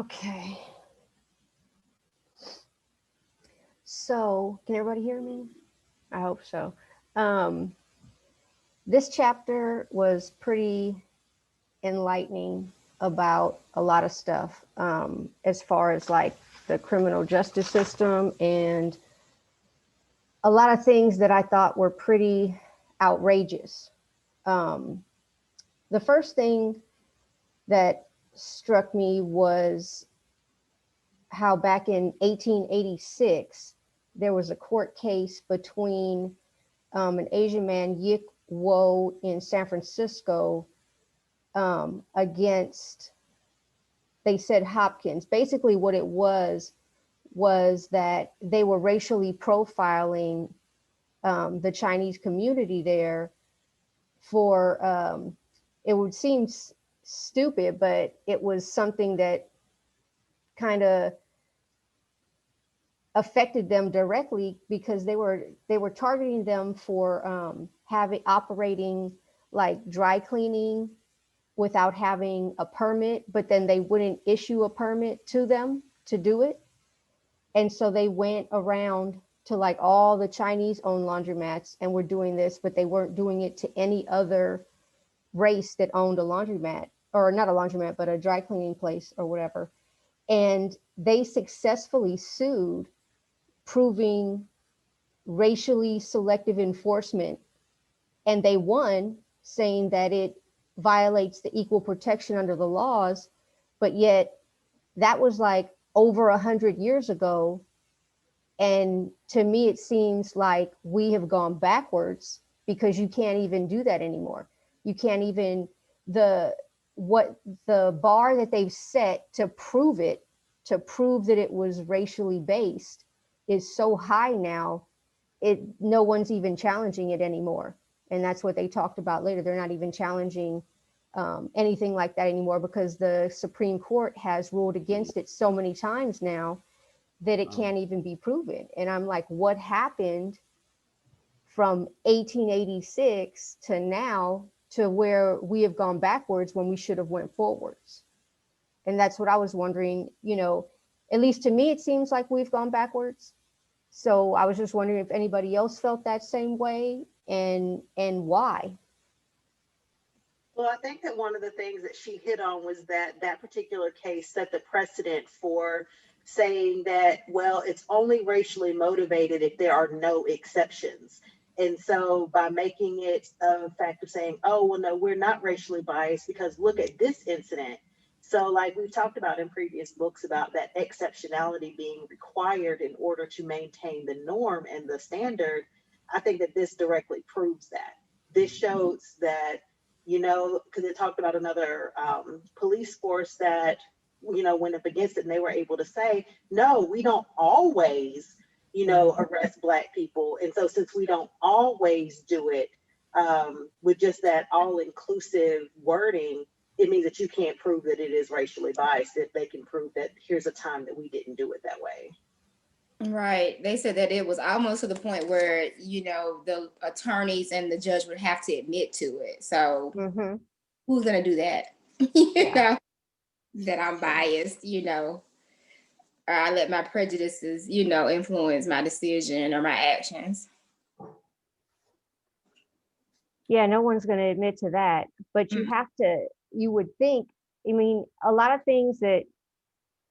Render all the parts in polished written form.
Okay. So, can everybody hear me? I hope so. Um, this chapter was pretty enlightening about a lot of stuff, as far as like the criminal justice system and a lot of things that I thought were pretty outrageous. Um, the first thing that struck me was how back in 1886, there was a court case between an Asian man, Yik Wo, in San Francisco, against, they said Hopkins. Basically, what it was that they were racially profiling the Chinese community there for, it would seem stupid, but it was something that kind of affected them directly because they were targeting them for having operating like dry cleaning without having a permit, but then they wouldn't issue a permit to them to do it. And so they went around to like all the Chinese owned laundromats and were doing this, but they weren't doing it to any other race that owned a laundromat, or not a laundromat, but a dry cleaning place or whatever. And they successfully sued, proving racially selective enforcement. And they won, saying that it violates the equal protection under the laws. But yet that was like over 100 years ago. And to me, it seems like we have gone backwards because you can't even do that anymore. You can't even, what the bar that they've set to prove it, to prove that it was racially based, is so high now, no one's even challenging it anymore. And that's what they talked about later. They're not even challenging anything like that anymore because the Supreme Court has ruled against it so many times now that it can't even be proven. And I'm like, what happened from 1886 to now to where we have gone backwards when we should have went forwards? And that's what I was wondering, at least to me, it seems like we've gone backwards. So I was just wondering if anybody else felt that same way, and why. Well, I think that one of the things that she hit on was that that particular case set the precedent for saying that, well, it's only racially motivated if there are no exceptions. And so by making it a fact of saying, oh, well, no, we're not racially biased because look at this incident. So, like we've talked about in previous books about that exceptionality being required in order to maintain the norm and the standard, I think that this directly proves that. This shows that, because it talked about another police force that, went up against it and they were able to say, no, we don't always, arrest Black people. And so since we don't always do it with just that all inclusive wording, it means that you can't prove that it is racially biased if they can prove that here's a time that we didn't do it that way. Right. They said that it was almost to the point where, the attorneys and the judge would have to admit to it. So who's going to do that? Know, that I'm biased, or I let my prejudices, influence my decision or my actions. Yeah, no one's going to admit to that. But you would think, I mean, a lot of things that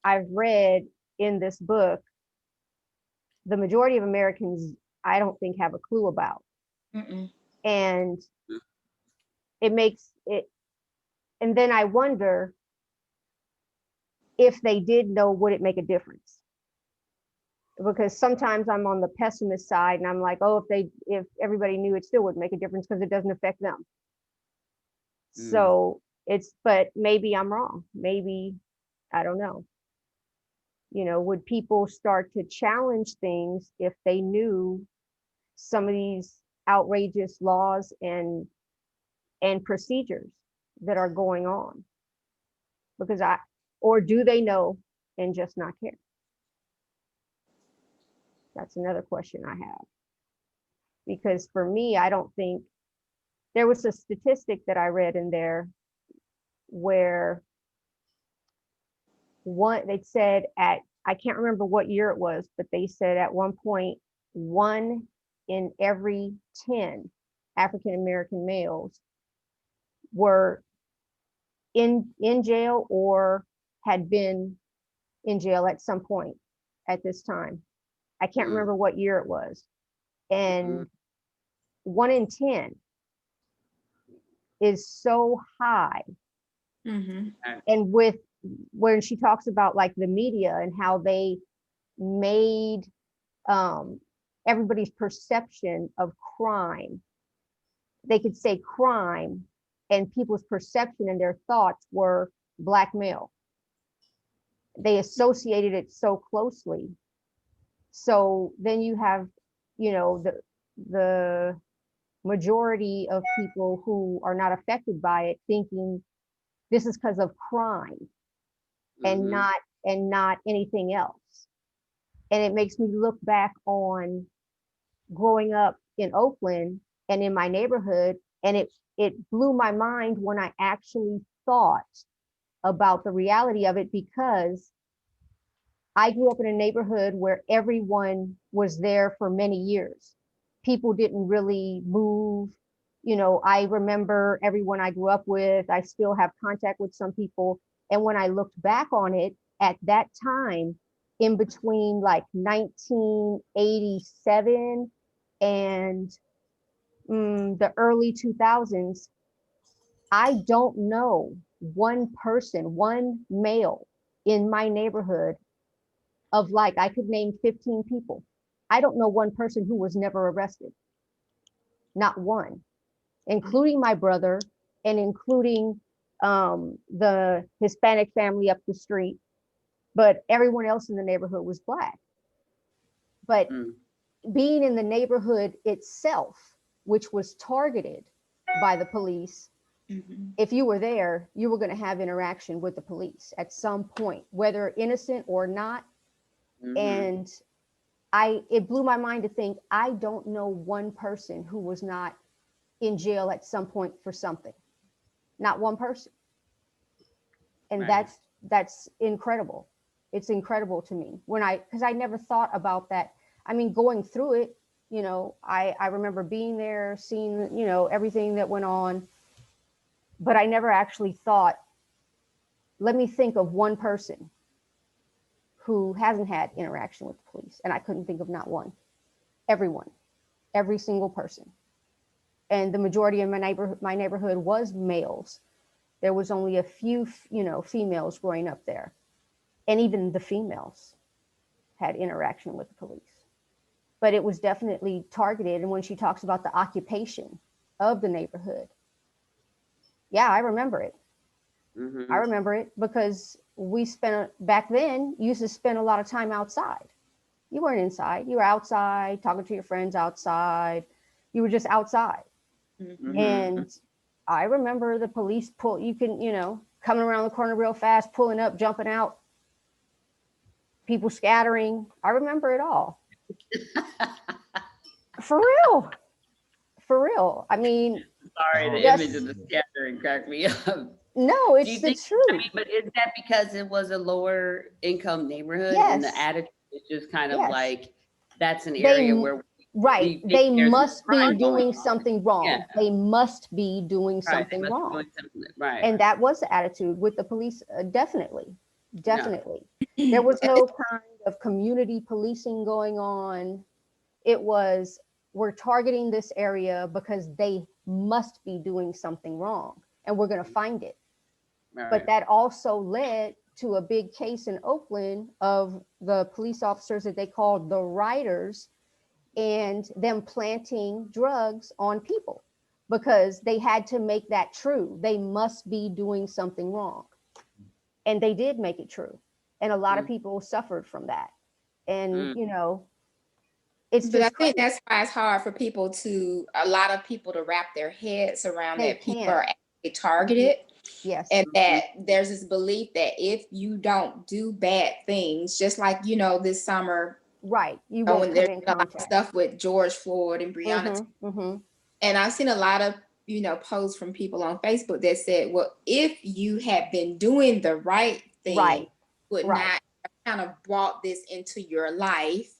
I've read in this book, the majority of Americans, I don't think, have a clue about. And it makes it, and then I wonder if they did know, would it make a difference? Because sometimes I'm on the pessimist side and I'm like, oh, if everybody knew, it still wouldn't make a difference because it doesn't affect them. So but maybe I'm wrong. Maybe, I don't know. Would people start to challenge things if they knew some of these outrageous laws and procedures that are going on? Because or do they know and just not care? That's another question I have. Because for me, I don't think, there was a statistic that I read in there where they said I can't remember what year it was, but they said at one point, 1 in every 10 African American males were in jail or had been in jail at some point at this time. I can't remember what year it was. And 1 in 10 is so high. And with when she talks about like the media and how they made everybody's perception of crime, they could say crime and people's perception and their thoughts were Black male. They associated it so closely. So then you have, you know, the majority of people who are not affected by it thinking this is because of crime and not anything else. And it makes me look back on growing up in Oakland and in my neighborhood, and it blew my mind when I actually thought about the reality of it, because I grew up in a neighborhood where everyone was there for many years. People didn't really move. You know, I remember everyone I grew up with. I still have contact with some people. And when I looked back on it at that time, in between like 1987 and the early 2000s, I don't know one person, one male in my neighborhood of like, I could name 15 people. I don't know one person who was never arrested. Not one, including my brother and including the Hispanic family up the street, but everyone else in the neighborhood was Black. But being in the neighborhood itself, which was targeted by the police, if you were there, you were going to have interaction with the police at some point, whether innocent or not. And it blew my mind to think, I don't know one person who was not in jail at some point for something. Not one person. And that's incredible. It's incredible to me because I never thought about that. I mean, going through it, you know, I remember being there, seeing, you know, everything that went on, but I never actually thought, let me think of one person who hasn't had interaction with the police. And I couldn't think of not one. Everyone, every single person. And the majority of my neighborhood was males. There was only a few, you know, females growing up there. And even the females had interaction with the police. But it was definitely targeted. And when she talks about the occupation of the neighborhood, yeah, I remember it. I remember it because back then, you used to spend a lot of time outside. You weren't inside. You were outside, talking to your friends outside. You were just outside. And I remember the police coming around the corner real fast, pulling up, jumping out, people scattering. I remember it all. For real. For real. I mean, sorry, the image of the scattering cracked me up. No, it's the truth. I mean, but is that because it was a lower income neighborhood and the attitude is just kind of like, that's an area where they must be doing something wrong. They must be doing something wrong. Right. And that was the attitude with the police. Definitely. There was no kind of community policing going on. It was, we're targeting this area because they must be doing something wrong and we're going to find it. Right. But that also led to a big case in Oakland of the police officers that they called the riders and them planting drugs on people because they had to make that true. They must be doing something wrong. And they did make it true. And a lot of people suffered from that. And, you know, it's just, I think that's why it's hard for a lot of people to wrap their heads around that people are actually targeted. Yes. And that there's this belief that if you don't do bad things, just like, you know, this summer, right, you won't come in contact. Stuff with George Floyd and Breonna. And I've seen a lot of, you know, posts from people on Facebook that said, well, if you had been doing the right thing, would not kind of brought this into your life.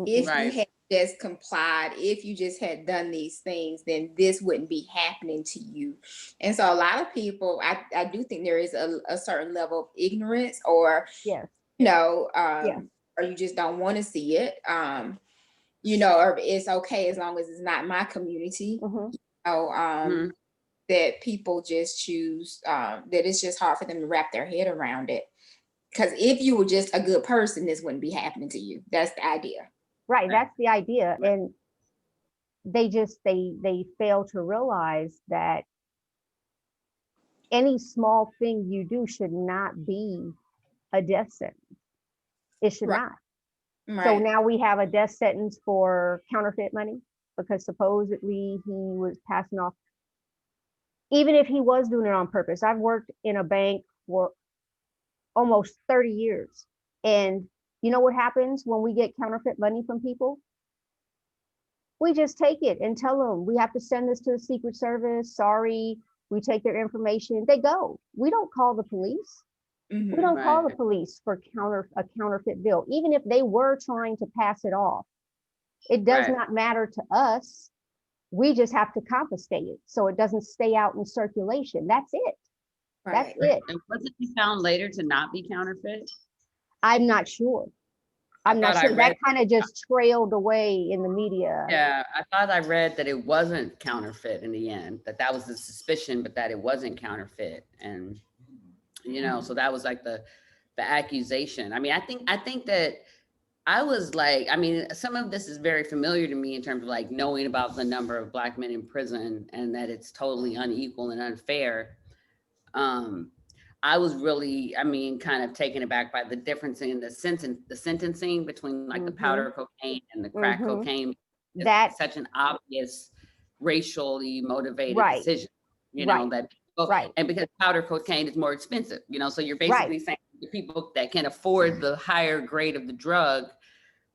If you had just complied, if you just had done these things, then this wouldn't be happening to you. And so a lot of people, I do think there is a certain level of ignorance, or yes, you know, or you just don't want to see it. You know, or it's okay as long as it's not my community. You know, that people just choose, that it's just hard for them to wrap their head around it. Because if you were just a good person, this wouldn't be happening to you. That's the idea. Right, that's the idea. And they fail to realize that any small thing you do should not be a death sentence. It should not. So now we have a death sentence for counterfeit money, because supposedly he was passing off, even if he was doing it on purpose. I've worked in a bank for almost 30 years. And you know what happens when we get counterfeit money from people? We just take it and tell them we have to send this to the Secret Service. Sorry, we take their information. They go. We don't call the police. We don't call the police for a counterfeit bill, even if they were trying to pass it off. It does not matter to us. We just have to confiscate it so it doesn't stay out in circulation. That's it. That's it. And wasn't he found later to not be counterfeit? I'm not sure. I'm not sure. That kind of just trailed away in the media. Yeah, I thought I read that it wasn't counterfeit in the end, that was the suspicion, but that it wasn't counterfeit. And, you know, so that was like the accusation. I mean, I think that I was like, I mean, some of this is very familiar to me in terms of like knowing about the number of Black men in prison and that it's totally unequal and unfair. I was really, I mean, kind of taken aback by the difference in the sentencing between like the powder cocaine and the crack cocaine. That's such an obvious racially motivated decision, you know, that people, and because powder cocaine is more expensive, you know, so you're basically saying the people that can afford the higher grade of the drug,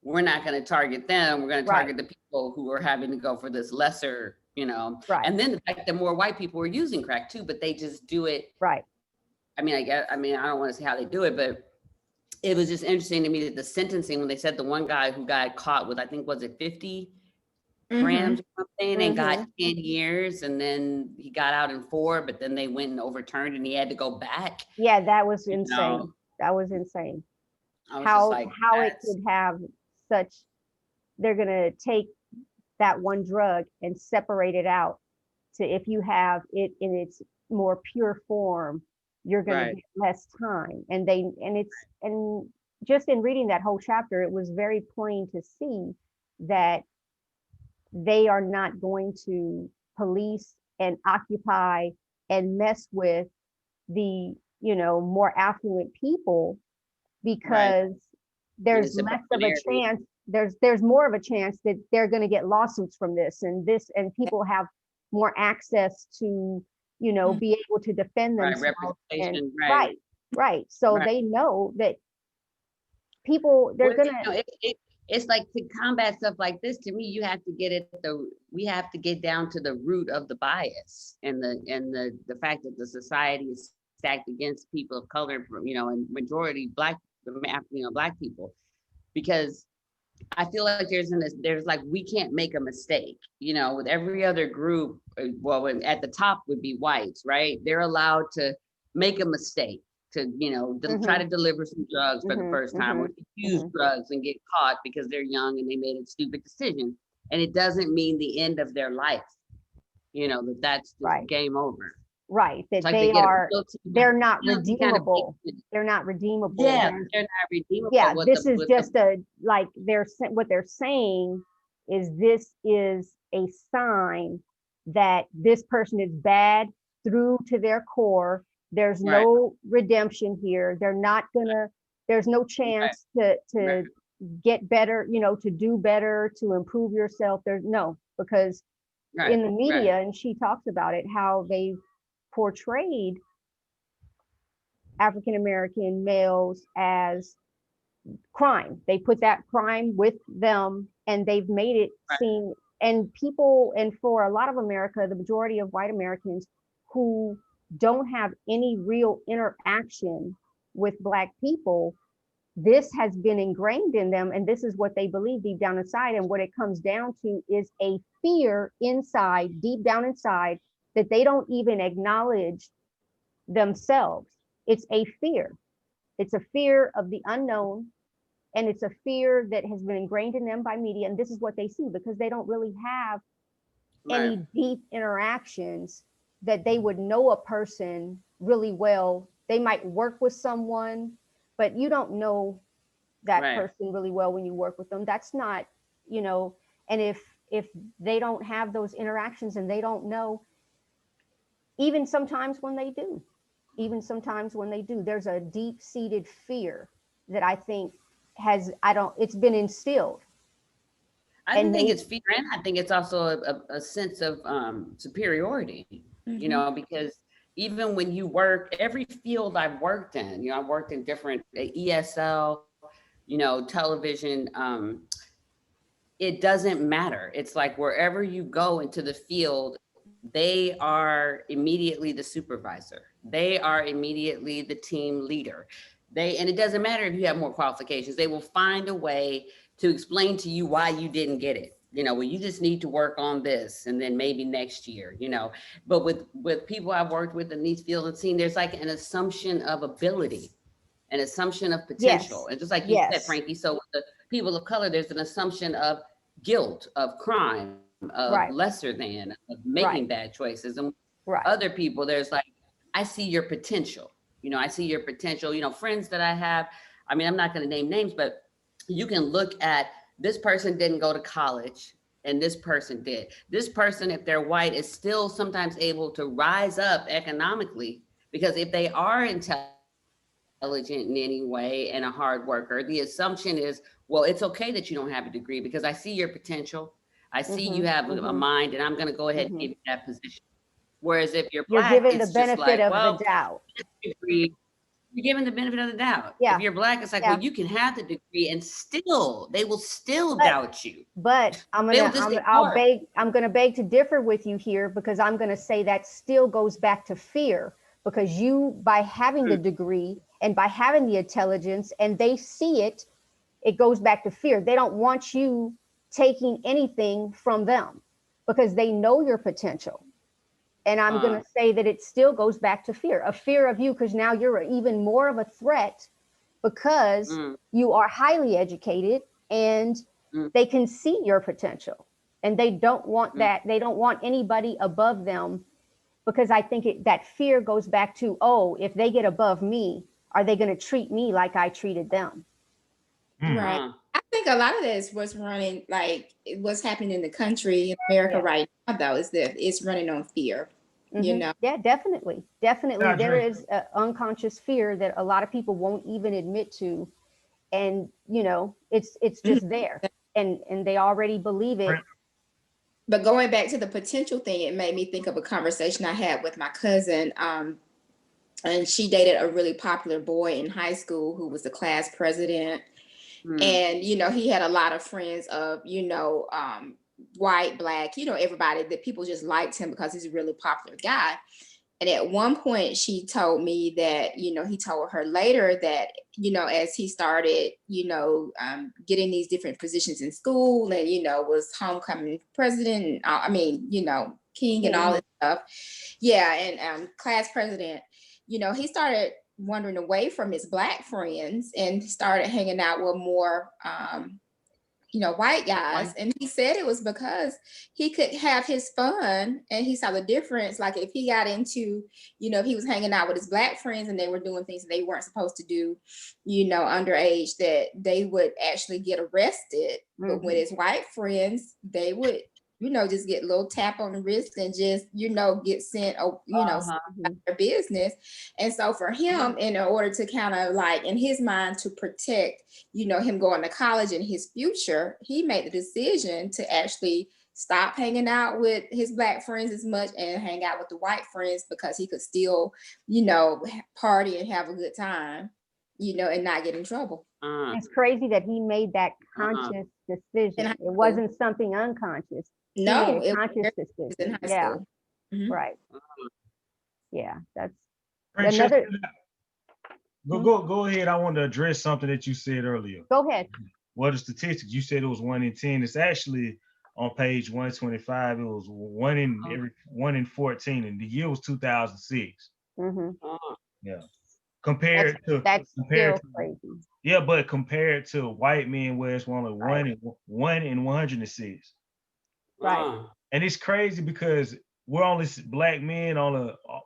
we're not going to target them. We're going to target the people who are having to go for this lesser, you know, and then the fact that more white people were using crack too, but they just do it. I mean, I don't want to say how they do it, but it was just interesting to me that the sentencing, when they said the one guy who got caught with, I think, was it 50 grams or something, and got 10 years, and then he got out in 4, but then they went and overturned and he had to go back. Yeah, that was insane. You know, that was insane. How it could have such, they're going to take that one drug and separate it out to, if you have it in its more pure form, you're going to get less time. And just in reading that whole chapter, it was very plain to see that they are not going to police and occupy and mess with the, you know, more affluent people, because there's less of a chance, there's more of a chance that they're going to get lawsuits from this, and people have more access to, you know, be able to defend themselves. And, so they know that people, they're gonna. It's like, to combat stuff like this, to me, you have to we have to get down to the root of the bias and the fact that the society is stacked against people of color, you know, and majority Black people, because I feel like there's like, we can't make a mistake, you know, with every other group. Well, at the top would be whites, right? They're allowed to make a mistake, to, you know, try to deliver some drugs for the first time, or to use drugs and get caught because they're young and they made a stupid decision. And it doesn't mean the end of their life, you know, that's just game over. That like they're not redeemable. They're not redeemable. Yeah, they're not redeemable. Yeah, this is just what they're saying is, this is a sign that this person is bad through to their core. There's no redemption here. They're not gonna, there's no chance to get better, you know, to do better, to improve yourself. There's no, because in the media, and she talks about it, how they portrayed African-American males as crime. They put that crime with them, and they've made it seem, and for a lot of America, the majority of white Americans who don't have any real interaction with Black people, this has been ingrained in them, and this is what they believe deep down inside. And what it comes down to is a fear inside, deep down inside, that they don't even acknowledge themselves. It's a fear. It's a fear of the unknown, and it's a fear that has been ingrained in them by media. And this is what they see because they don't really have any deep interactions that they would know a person really well. They might work with someone, but you don't know that person really well when you work with them. That's not, and if they don't have those interactions and they don't know, even sometimes when they do, there's a deep-seated fear that I think it's been instilled. I think it's fear, and I think it's also a sense of superiority, because even when you work, every field I've worked in, I worked in different ESL, television, it doesn't matter. It's like wherever you go into the field, they are immediately the supervisor. They are immediately the team leader. And it doesn't matter if you have more qualifications, they will find a way to explain to you why you didn't get it. Well, you just need to work on this and then maybe next year, but with people I've worked with in these fields and seen, there's like an assumption of ability, an assumption of potential. And just like you said, Frankie, so with the people of color, there's an assumption of guilt, of crime, of lesser than, of making bad choices. And other people, there's like, I see your potential. I see your potential, friends that I have. I mean, I'm not going to name names, but you can look at this person didn't go to college and this person did. This person, if they're white, is still sometimes able to rise up economically because if they are intelligent in any way and a hard worker, the assumption is, well, it's okay that you don't have a degree because I see your potential. I see you have a mind and I'm going to go ahead and give you that position. Whereas if you're Black, given the benefit of the doubt. You're given the benefit of the doubt. If you're Black, it's like, well, you can have the degree and they will still doubt you. But I'm gonna beg to differ with you here because I'm gonna say that still goes back to fear because you, by having the degree and by having the intelligence and they see it, it goes back to fear. They don't want you taking anything from them because they know your potential. And I'm going to say that it still goes back to fear, a fear of you, because now you're even more of a threat because you are highly educated and they can see your potential and they don't want that. They don't want anybody above them because I think that fear goes back to, oh, if they get above me, are they going to treat me like I treated them? Right. I think a lot of that is what's happening in the country in America right now, though, is that it's running on fear. Yeah, definitely. There is an unconscious fear that a lot of people won't even admit to. And, it's just there and they already believe it. But going back to the potential thing, it made me think of a conversation I had with my cousin. And she dated a really popular boy in high school who was the class president. And, he had a lot of friends of, white, Black, everybody, that people just liked him because he's a really popular guy. And at one point she told me that, he told her later that, as he started, getting these different positions in school and, was homecoming president, king and all this stuff. Yeah. And class president, he started wandering away from his Black friends and started hanging out with more, white guys. And he said it was because he could have his fun and he saw the difference. Like if he got into, if he was hanging out with his Black friends and they were doing things that they weren't supposed to do, underage, that they would actually get arrested. But with his white friends, they would, just get a little tap on the wrist and just, get sent, their business. And so for him, in order to kind of like, in his mind, to protect, him going to college and his future, he made the decision to actually stop hanging out with his Black friends as much and hang out with the white friends because he could still, party and have a good time, and not get in trouble. It's crazy that he made that conscious decision. It wasn't something unconscious. No, it was conscious decision. In high school. Right. Yeah, that's Francesca, another. Go ahead. I want to address something that you said earlier. Go ahead. What the statistics? You said it was 1 in 10. It's actually on page 125. It was 1 in 14, and the year was 2006. Yeah. Compared to still crazy. Yeah, but compared to white men, where it's only one in 106. Right. And it's crazy because black men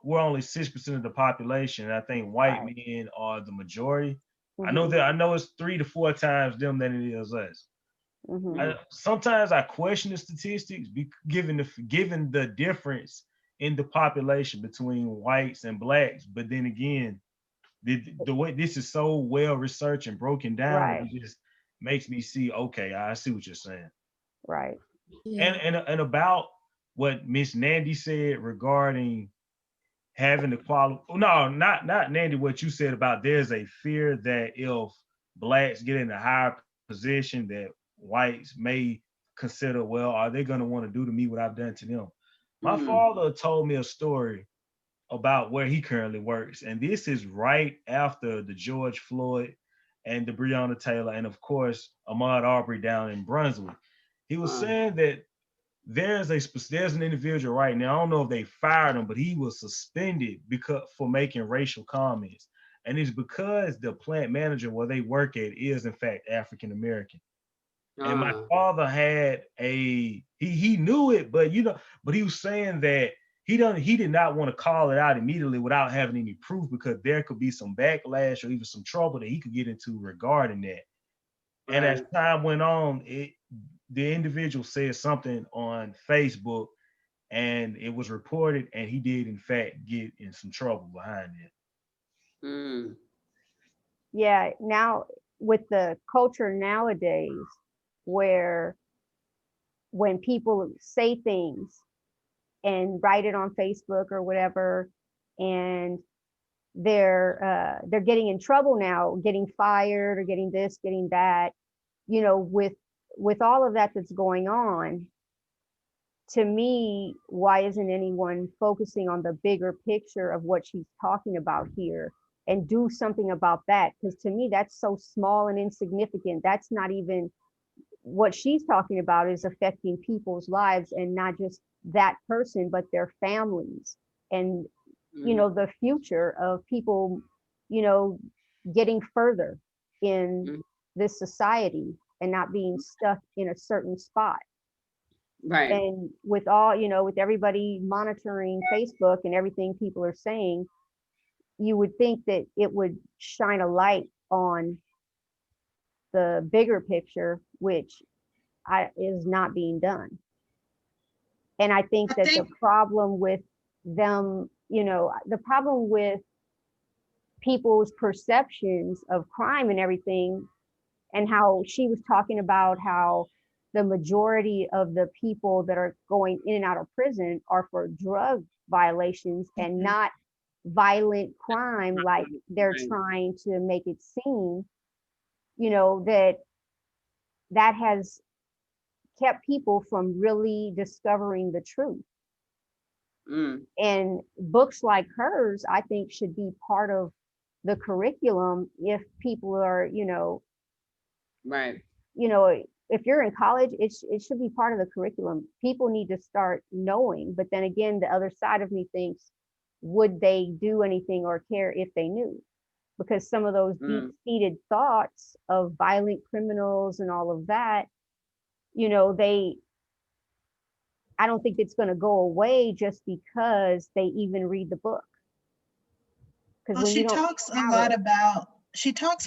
we're only 6% of the population. And I think white men are the majority. I know it's 3 to 4 times them than it is us. Sometimes I question the statistics, given the difference in the population between whites and blacks. But then again, the way this is so well researched and broken down, it just makes me see. Okay, I see what you're saying. Right. Yeah. And about what Miss Nandy said regarding having the quality. No, not Nandy. What you said about there's a fear that if blacks get in a higher position, that whites may consider, well, are they going to want to do to me what I've done to them? My father told me a story about where he currently works, and this is right after the George Floyd and the Breonna Taylor, and of course Ahmaud Arbery down in Brunswick. He was saying that there's an individual right now. I don't know if they fired him, but he was suspended for making racial comments, and it's because the plant manager where they work at is in fact African American. And my father had he knew it, but he was saying that he did not want to call it out immediately without having any proof, because there could be some backlash or even some trouble that he could get into regarding that. Right. And as time went on, the individual said something on Facebook, and it was reported, and he did in fact get in some trouble behind it. Yeah, now with the culture nowadays, where when people say things and write it on Facebook or whatever, and they're getting in trouble now, getting fired or getting this, getting that, with all of that that's going on. To me, why isn't anyone focusing on the bigger picture of what she's talking about here and do something about that? Because to me, that's so small and insignificant. That's not even what she's talking about, is affecting people's lives, and not just that person, but their families and, the future of people, getting further in this society and not being stuck in a certain spot. Right. And with all, with everybody monitoring Facebook and everything people are saying, you would think that it would shine a light on the bigger picture, which is not being done. And I think that the problem with them, the problem with people's perceptions of crime and everything, and how she was talking about how the majority of the people that are going in and out of prison are for drug violations and not violent crime like they're trying to make it seem, that has kept people from really discovering the truth. And books like hers, I think, should be part of the curriculum if people are, right. If you're in college, it should be part of the curriculum. People need to start knowing. But then again, the other side of me thinks, would they do anything or care if they knew? Because some of those deep-seated thoughts of violent criminals and all of that, I don't think it's going to go away just because they even read the book. Well, she talks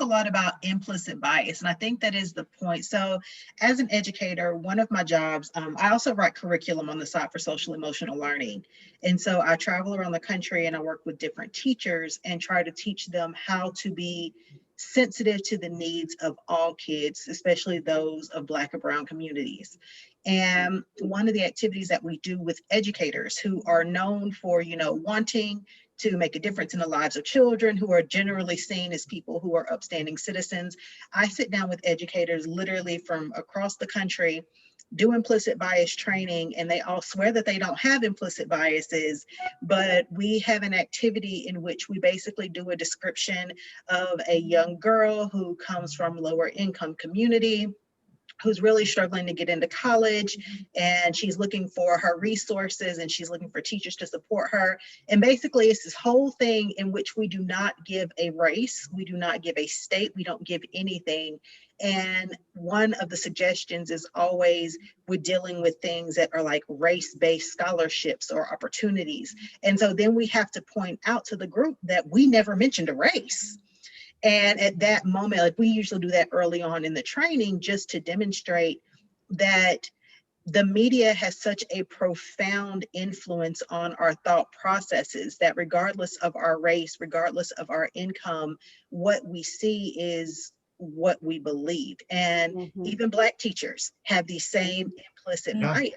a lot about implicit bias, and I think that is the point. So as an educator, one of my jobs, I also write curriculum on the side for social emotional learning. And so I travel around the country and I work with different teachers and try to teach them how to be sensitive to the needs of all kids, especially those of Black or Brown communities. And one of the activities that we do with educators who are known for, wanting to make a difference in the lives of children, who are generally seen as people who are upstanding citizens, I sit down with educators literally from across the country do implicit bias training, and they all swear that they don't have implicit biases, but we have an activity in which we basically do a description of a young girl who comes from lower income community, who's really struggling to get into college, and she's looking for her resources and she's looking for teachers to support her. And basically it's this whole thing in which we do not give a race, we do not give a state, we don't give anything. And one of the suggestions is always we're dealing with things that are like race-based scholarships or opportunities. And so then we have to point out to the group that we never mentioned a race. And at that moment, like we usually do that early on in the training, just to demonstrate that the media has such a profound influence on our thought processes that regardless of our race, regardless of our income, what we see is what we believe. And even Black teachers have the same implicit bias.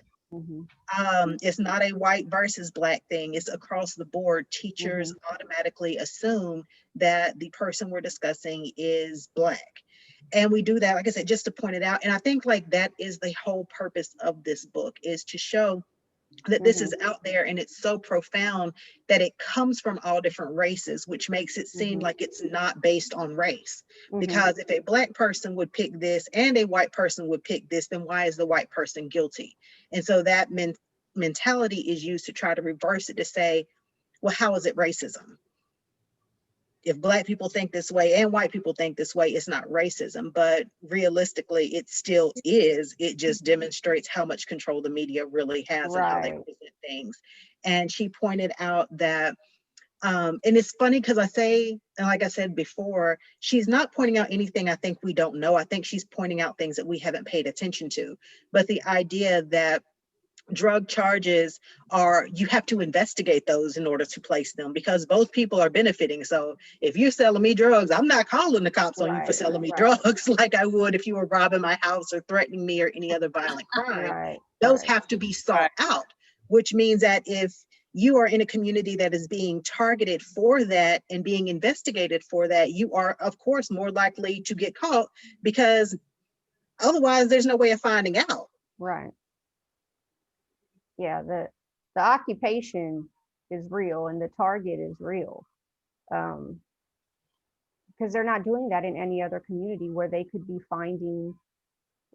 It's not a white versus Black thing. It's across the board. Teachers automatically assume that the person we're discussing is Black. And we do that, like I said, just to point it out. And I think like that is the whole purpose of this book, is to show that this is out there and it's so profound that it comes from all different races, which makes it seem like it's not based on race. Because if a Black person would pick this and a white person would pick this, then why is the white person guilty? And so that mentality is used to try to reverse it, to say, well, how is it racism? If Black people think this way and white people think this way, it's not racism, but realistically it still is. It just demonstrates how much control the media really has and how they present things. And she pointed out that, and it's funny because I say, and like I said before, she's not pointing out anything I think we don't know. I think she's pointing out things that we haven't paid attention to. But the idea that drug charges are, you have to investigate those in order to place them, because both people are benefiting. So if you're selling me drugs, I'm not calling the cops on you for selling me drugs like I would if you were robbing my house or threatening me or any other violent crime. Those have to be sought out, which means that if you are in a community that is being targeted for that and being investigated for that, you are of course more likely to get caught, because otherwise there's no way of finding out. Yeah, the occupation is real and the target is real, because they're not doing that in any other community where they could be finding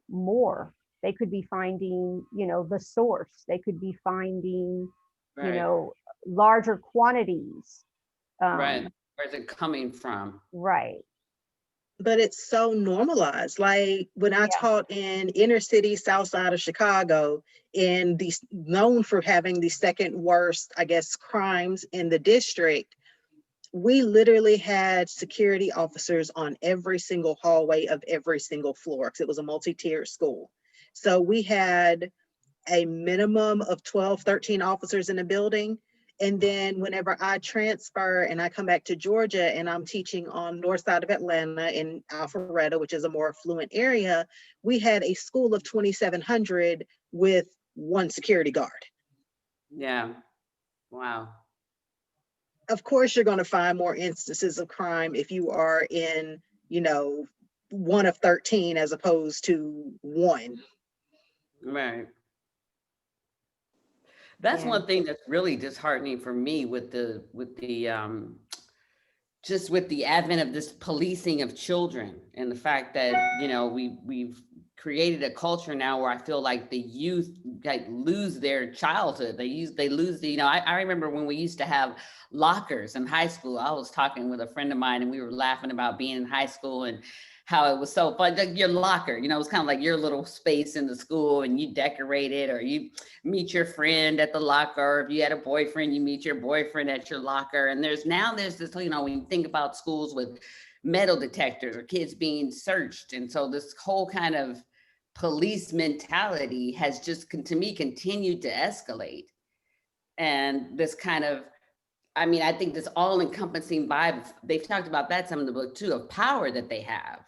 more. They could be finding, you know, the source. They could be finding, you know, larger quantities. Where's it coming from? But it's so normalized. Like when I taught in inner city, south side of Chicago, in the known for having the second worst, I guess, crimes in the district, we literally had security officers on every single hallway of every single floor, because it was a multi-tiered school. So we had a minimum of 12, 13 officers in the building. And then whenever I transfer and I come back to Georgia and I'm teaching on north side of Atlanta in Alpharetta, which is a more affluent area, we had a school of 2,700 with one security guard. Yeah. Wow. Of course, you're going to find more instances of crime if you are in, you know, one of 13 as opposed to one. Right. That's one thing that's really disheartening for me with the just with the advent of this policing of children, and the fact that, you know, we've created a culture now where I feel like the youth like lose their childhood. They lose the, you know, I remember when we used to have lockers in high school. I was talking with a friend of mine and we were laughing about being in high school and how it was so fun. Like your locker, you know, it was kind of like your little space in the school, and you decorate it, or you meet your friend at the locker. Or if you had a boyfriend, you meet your boyfriend at your locker. And there's this, you know, when you think about schools with metal detectors or kids being searched. And so this whole kind of police mentality has just, to me, continued to escalate. And this kind of, I mean, I think this all encompassing vibe, they've talked about that some in the book too, of power that they have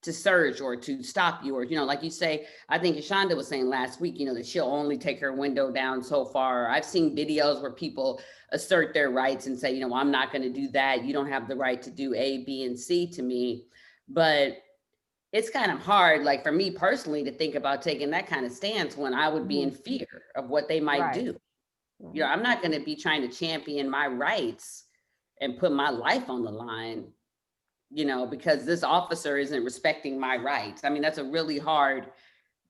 to search or to stop you, or, you know, like you say, I think Shonda was saying last week, you know, that she'll only take her window down so far. I've seen videos where people assert their rights and say, you know, well, I'm not going to do that. You don't have the right to do A, B, and C to me. But it's kind of hard, like for me personally, to think about taking that kind of stance when I would be in fear of what they might do. You know, I'm not going to be trying to champion my rights and put my life on the line, you know, because this officer isn't respecting my rights. I mean, that's a really hard,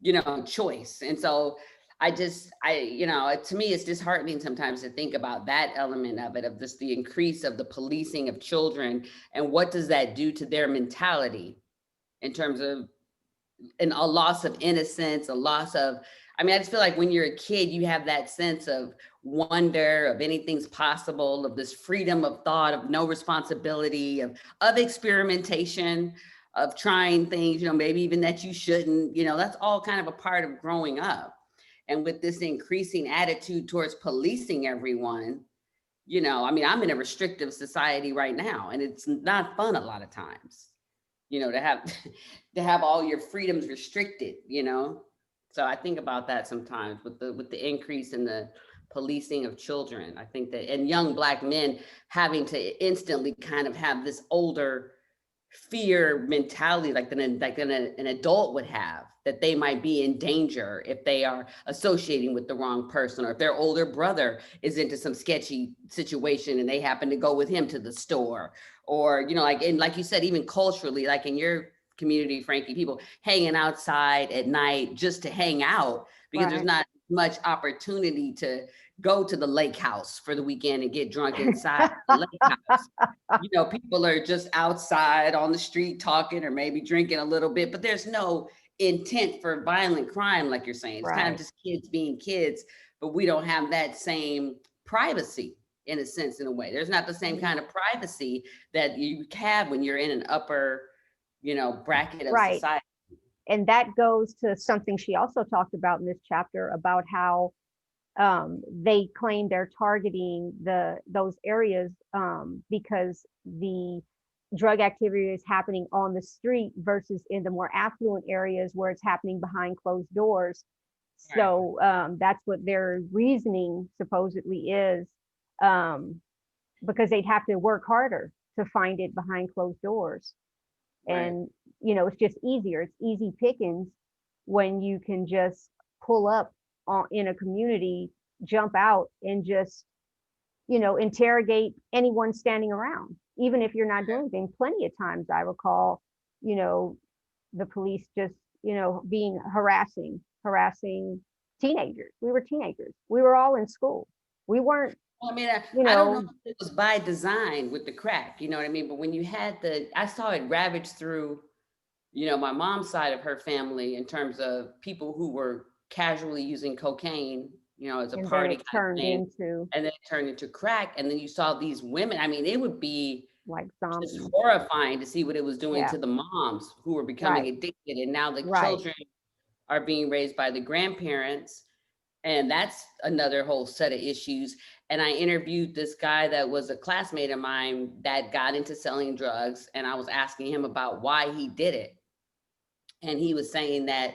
you know, choice. And so you know, to me, it's disheartening sometimes to think about that element of it, of this, the increase of the policing of children, and what does that do to their mentality in terms of a loss of innocence, a loss of, I mean, I just feel like when you're a kid, you have that sense of wonder, of anything's possible, of this freedom of thought, of no responsibility, of experimentation, of trying things, you know, maybe even that you shouldn't, you know, that's all kind of a part of growing up. And with this increasing attitude towards policing everyone, you know, I mean, I'm in a restrictive society right now, and it's not fun a lot of times, you know, to have to have all your freedoms restricted, you know. So I think about that sometimes with the increase in the policing of children. I think that, and young Black men having to instantly kind of have this older fear mentality, like an adult would have, that they might be in danger if they are associating with the wrong person, or if their older brother is into some sketchy situation and they happen to go with him to the store, or, you know, like, and like you said, even culturally, like in your community, Frankie, people hanging outside at night just to hang out because there's not much opportunity to go to the lake house for the weekend and get drunk inside the lake house. You know, people are just outside on the street talking or maybe drinking a little bit, but there's no intent for violent crime, like you're saying. It's kind of just kids being kids, but we don't have that same privacy, in a sense, in a way. There's not the same kind of privacy that you have when you're in an upper, you know, bracket of society. And that goes to something she also talked about in this chapter, about how they claim they're targeting those areas because the drug activity is happening on the street versus in the more affluent areas where it's happening behind closed doors. So that's what their reasoning supposedly is, because they'd have to work harder to find it behind closed doors. And, you know, it's just easier. It's easy pickings when you can just pull up in a community, jump out and just, you know, interrogate anyone standing around, even if you're not doing anything. Plenty of times I recall, you know, the police just, you know, being harassing teenagers. We were teenagers. We were all in school. We weren't, I mean, I don't know if it was by design with the crack, you know what I mean? But when you had I saw it ravage through, you know, my mom's side of her family in terms of people who were casually using cocaine, you know, as a party kind of thing, and then it turned into crack. And then you saw these women. I mean, it would be like zombies. Just horrifying to see what it was doing to the moms who were becoming addicted. And now the children are being raised by the grandparents. And that's another whole set of issues. And I interviewed this guy that was a classmate of mine that got into selling drugs. And I was asking him about why he did it. And he was saying that,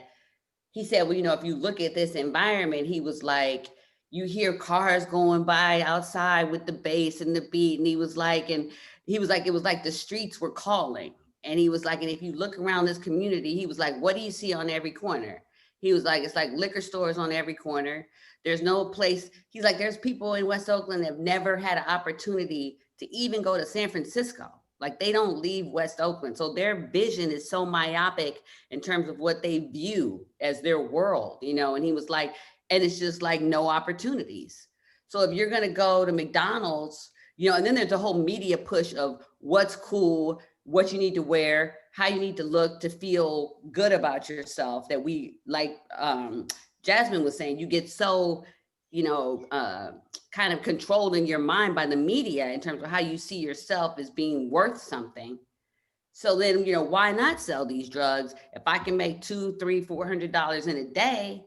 he said, well, you know, if you look at this environment, he was like, you hear cars going by outside with the bass and the beat. And he was like, it was like the streets were calling. And he was like, and if you look around this community, he was like, what do you see on every corner? He was like, it's like liquor stores on every corner. There's no place. He's like, there's people in West Oakland that have never had an opportunity to even go to San Francisco. Like they don't leave West Oakland. So their vision is so myopic in terms of what they view as their world, you know? And he was like, and it's just like no opportunities. So if you're gonna go to McDonald's, you know, and then there's a whole media push of what's cool, what you need to wear, how you need to look to feel good about yourself, that we, like Jasmine was saying, you get so, you know, kind of controlled in your mind by the media in terms of how you see yourself as being worth something. So then, you know, why not sell these drugs? If I can make $200, $300, $400 in a day,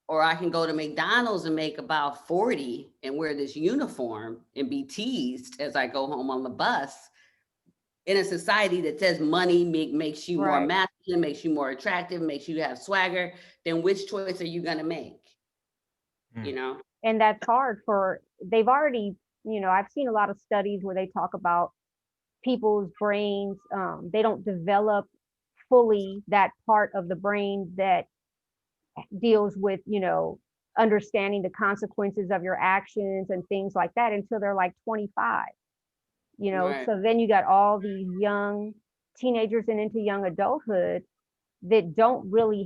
or I can go to McDonald's and make about 40 and wear this uniform and be teased as I go home on the bus, in a society that says money makes you more masculine, makes you more attractive, makes you have swagger, then which choice are you going to make? You know? And that's hard they've already, you know, I've seen a lot of studies where they talk about people's brains, they don't develop fully that part of the brain that deals with, understanding the consequences of your actions and things like that until they're like 25. Right. So then you got all these young teenagers and into young adulthood that don't really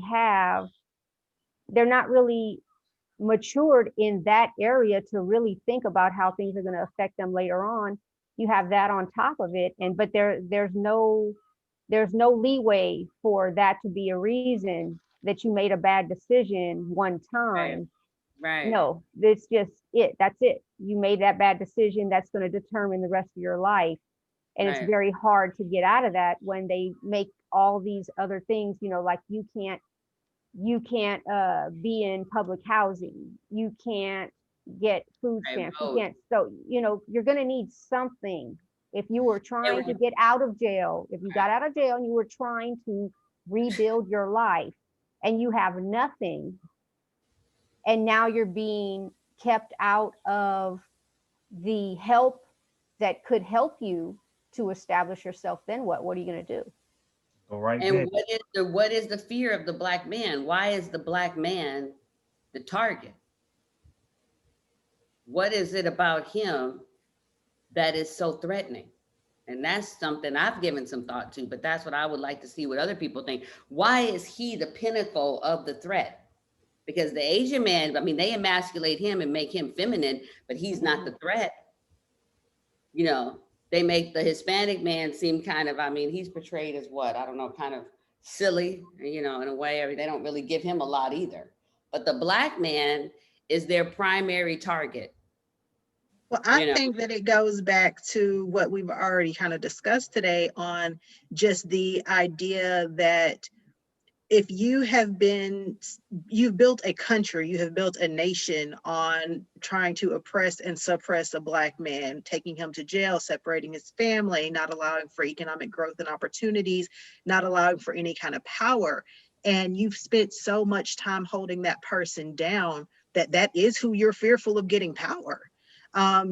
they're not really matured in that area to really think about how things are going to affect them later on. You have that on top of it, but there's no leeway for that to be a reason that you made a bad decision one time. Right. No, it's just that's it. You made that bad decision. That's going to determine the rest of your life. And it's very hard to get out of that when they make all these other things, like you can't be in public housing. You can't get food stamps. You can't. So, you're going to need something. If you were trying to get out of jail, if you got out of jail and you were trying to rebuild your life and you have nothing, and now you're being kept out of the help that could help you to establish yourself, then what are you going to do? Go right And there. what is the fear of the black man? Why is the black man the target? What is it about him that is so threatening? And that's something I've given some thought to, but that's what I would like to see what other people think. Why is he the pinnacle of the threat? Because the Asian man, I mean, they emasculate him and make him feminine, but he's not the threat. They make the Hispanic man seem kind of, I mean, he's portrayed as what? I don't know, kind of silly, in a way. They don't really give him a lot either. But the black man is their primary target. Well, I think that it goes back to what we've already kind of discussed today on just the idea that if you've built a country, you have built a nation on trying to oppress and suppress a black man, taking him to jail, separating his family, not allowing for economic growth and opportunities, not allowing for any kind of power. And you've spent so much time holding that person down that is who you're fearful of getting power.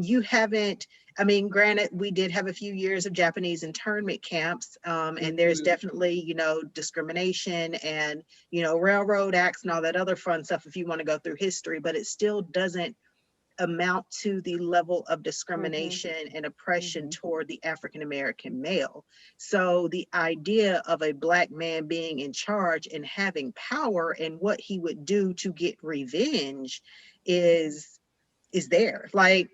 You haven't, I mean, granted, we did have a few years of Japanese internment camps, and there's definitely, discrimination and, railroad acts and all that other fun stuff if you want to go through history, but it still doesn't amount to the level of discrimination and oppression toward the African-American male. So the idea of a black man being in charge and having power and what he would do to get revenge is there. Like,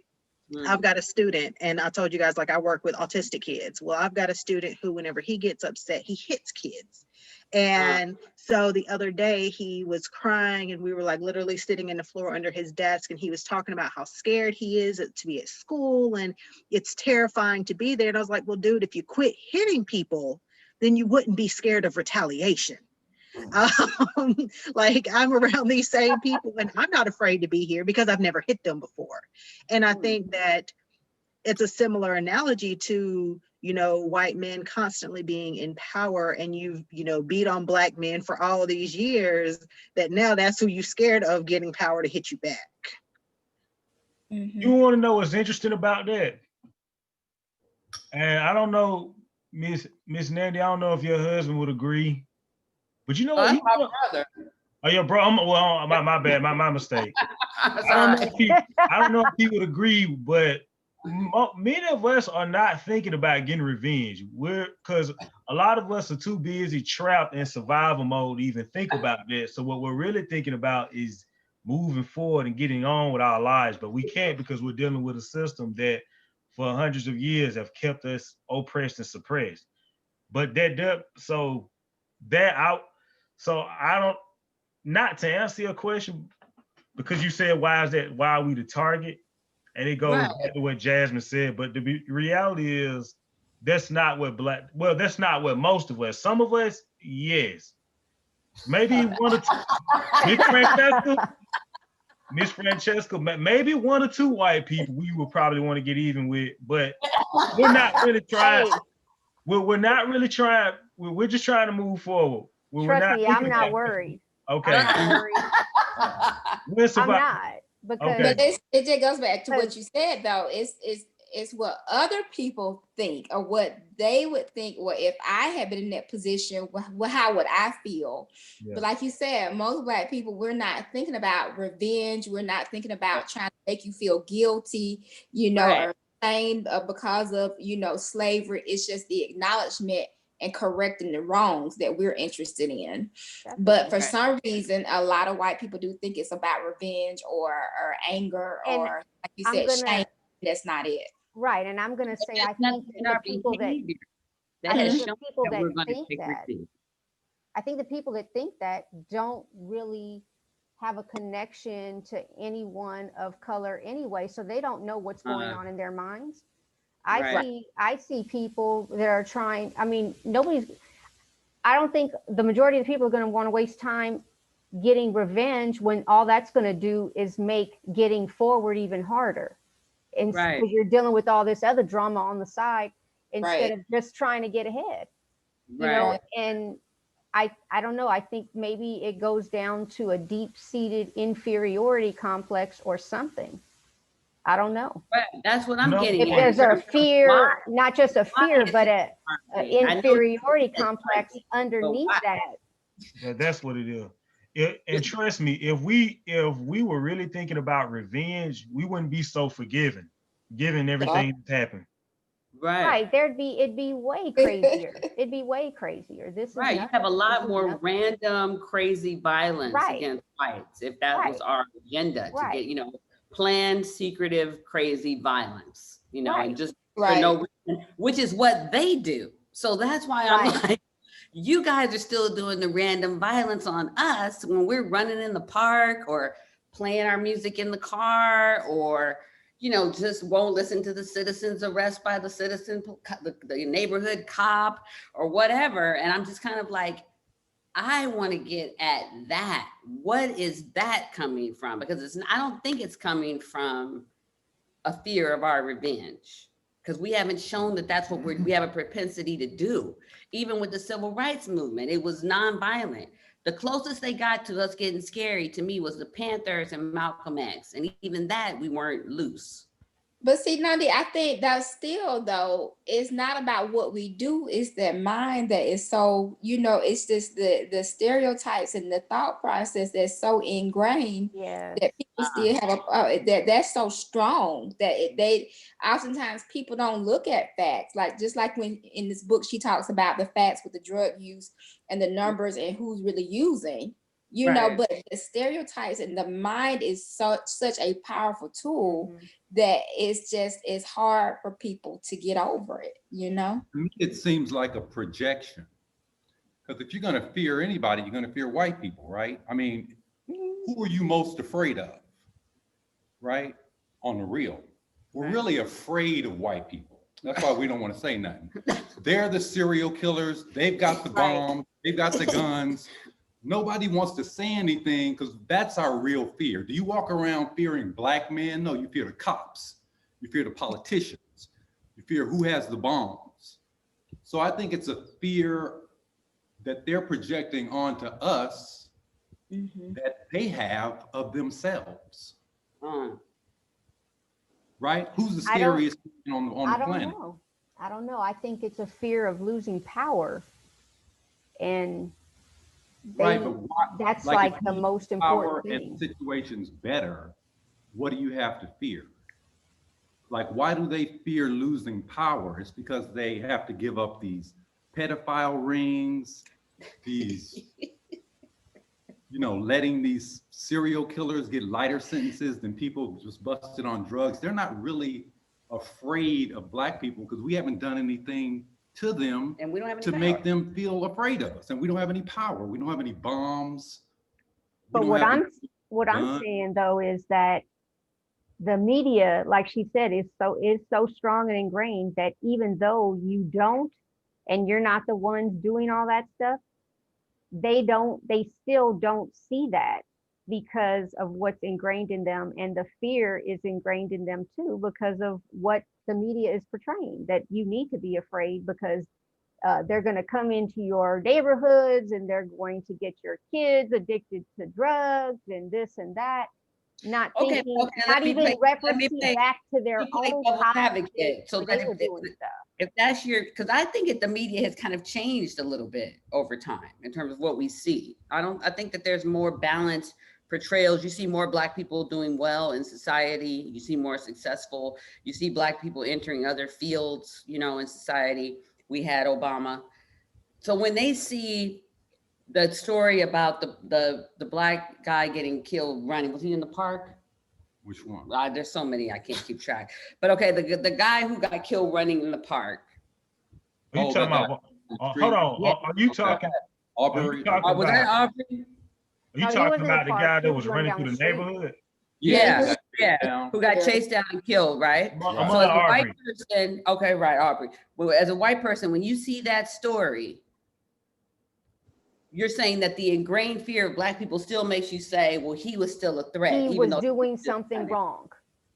I've got a student, and I told you guys, like, I work with autistic kids. Well, I've got a student who, whenever he gets upset, he hits kids. And so the other day he was crying and we were like literally sitting in the floor under his desk, and he was talking about how scared he is to be at school and it's terrifying to be there. And I was like, well, dude, if you quit hitting people, then you wouldn't be scared of retaliation. Like, I'm around these same people and I'm not afraid to be here because I've never hit them before. And I think that it's a similar analogy to, white men constantly being in power, and you've, beat on black men for all of these years, that now that's who you're scared of getting power to hit you back. You want to know what's interesting about that? And I don't know, Miss Nandy, I don't know if your husband would agree. But you know what? My brother. Oh, your bro. Well, my bad. My mistake. I don't know if he would agree, but many of us are not thinking about getting revenge. Because a lot of us are too busy trapped in survival mode to even think about that. So what we're really thinking about is moving forward and getting on with our lives. But we can't, because we're dealing with a system that for hundreds of years have kept us oppressed and suppressed. But I don't, not to answer your question, because you said, why are we the target? And it goes back to what Jasmine said, but the reality is that's not what that's not what most of us, some of us, yes. Maybe one or two, Miss Francesca, maybe one or two white people we would probably want to get even with, but we're not really trying. We're not really trying. We're just trying to move forward. Trust me, I'm not worried. Okay. I'm not worried. I'm not. Because but it just goes back to what you said, though. It's is what other people think or what they would think, or if I had been in that position, how would I feel? Yeah. But like you said, most Black people, we're not thinking about revenge. We're not thinking about trying to make you feel guilty, you know, right, or ashamed because of, you know, slavery. It's just the acknowledgement and correcting the wrongs that we're interested in. That's but for some reason, a lot of white people do think it's about revenge or anger, and or like you said, shame. That's not it. Right. And I'm going to say, I think the people that think that, I think the people that think that don't really have a connection to anyone of color anyway. So they don't know what's going on in their minds. I see people that are trying, I mean, I don't think the majority of the people are going to want to waste time getting revenge when all that's going to do is make getting forward even harder. And because you're dealing with all this other drama on the side instead of just trying to get ahead, you know. And I don't know, I think maybe it goes down to a deep-seated inferiority complex or something. I don't know. That's what I'm getting at. If there's a fear, not just a fear, but an inferiority complex underneath that. That's what it is. And trust me, if we were really thinking about revenge, we wouldn't be so forgiving, given everything that's happened. Right. It'd be way crazier. It'd be way crazier. This is right. You have a lot more random, crazy violence against whites if that was our agenda to get, you know, planned, secretive, crazy violence, you know, and just for no reason, which is what they do. So that's why I'm like, you guys are still doing the random violence on us when we're running in the park or playing our music in the car, or, you know, just won't listen to the citizens arrest by the citizen, the neighborhood cop or whatever. And I'm just kind of like, I want to get at that. What is that coming from? Because I don't think it's coming from a fear of our revenge, because we haven't shown that that's what we have a propensity to do. Even with the civil rights movement, it was nonviolent. The closest they got to us getting scary to me was the Panthers and Malcolm X. And even that, we weren't loose. But see, Nandi, I think that still, though, it's not about what we do. It's that mind that is so, you know, it's just the stereotypes and the thought process that's so ingrained that people still have that's so strong that they oftentimes people don't look at facts. Like, just like when in this book, she talks about the facts with the drug use and the numbers and who's really using. You know, but the stereotypes and the mind is such a powerful tool that it's hard for people to get over it, you know? To me, it seems like a projection. Because if you're going to fear anybody, you're going to fear white people, right? I mean, who are you most afraid of, right? On the real. We're really afraid of white people. That's why we don't want to say nothing. They're the serial killers. They've got the bombs. They've got the guns. Nobody wants to say anything because that's our real fear. Do you walk around fearing black men? No, you fear the cops. You fear the politicians. You fear who has the bombs. So I think it's a fear that they're projecting onto us that they have of themselves. Right? Who's the scariest person on the planet? I don't know. I think it's a fear of losing power. And but that's like the most important thing. And situation's better, what do you have to fear? Like, why do they fear losing power? It's because they have to give up these pedophile rings, these, you know, letting these serial killers get lighter sentences than people just busted on drugs. They're not really afraid of black people because we haven't done anything to them and we don't have any to power. Make them feel afraid of us, and we don't have any power. We don't have any bombs. But what I'm saying though is that the media, like she said, is so strong and ingrained that even though you don't, and you're not the ones doing all that stuff, they still don't see that because of what's ingrained in them, and the fear is ingrained in them too because of what the media is portraying, that you need to be afraid because they're going to come into your neighborhoods and they're going to get your kids addicted to drugs and this and that. not Okay, thinking, okay, not even referencing back to their own devil's colleges advocate. So where that they were doing stuff. if that's your, because I think that the media has kind of changed a little bit over time in terms of what we see. I think that there's more balanced portrayals. You see more Black people doing well in society. You see more successful. You see Black people entering other fields, you know, in society. We had Obama. So when they see the story about the Black guy getting killed running, was he in the park? Which one? There's so many I can't keep track. But okay, the guy who got killed running in the park. Are you talking about? Hold on. Yeah. Are you talking? Aubrey? Was that Aubrey? Are you No, he talking wasn't in about the the park. guy He that was was running running down through the the street. neighborhood? Yeah. Who got chased down and killed, right? I'm So as a white Aubrey. person, okay, right, Aubrey. Well, as a white person, when you see that story, you're saying that the ingrained fear of Black people still makes you say, well, he was still a threat. He even was though doing something wrong.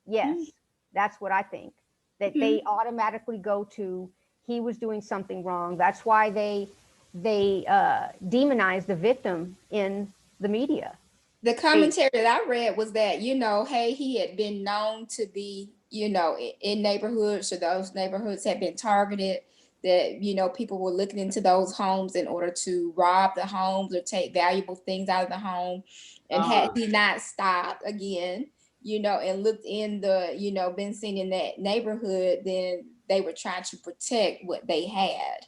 Yes, that's what I think. That they automatically go to, he was doing something wrong. That's why they demonize the victim in the media. The commentary that I read was that, you know, hey, he had been known to be, you know, in neighborhoods, so those neighborhoods had been targeted, that, you know, people were looking into those homes in order to rob the homes or take valuable things out of the home. And had he not stopped again, you know, and looked in the, you know, been seen in that neighborhood, then they were trying to protect what they had.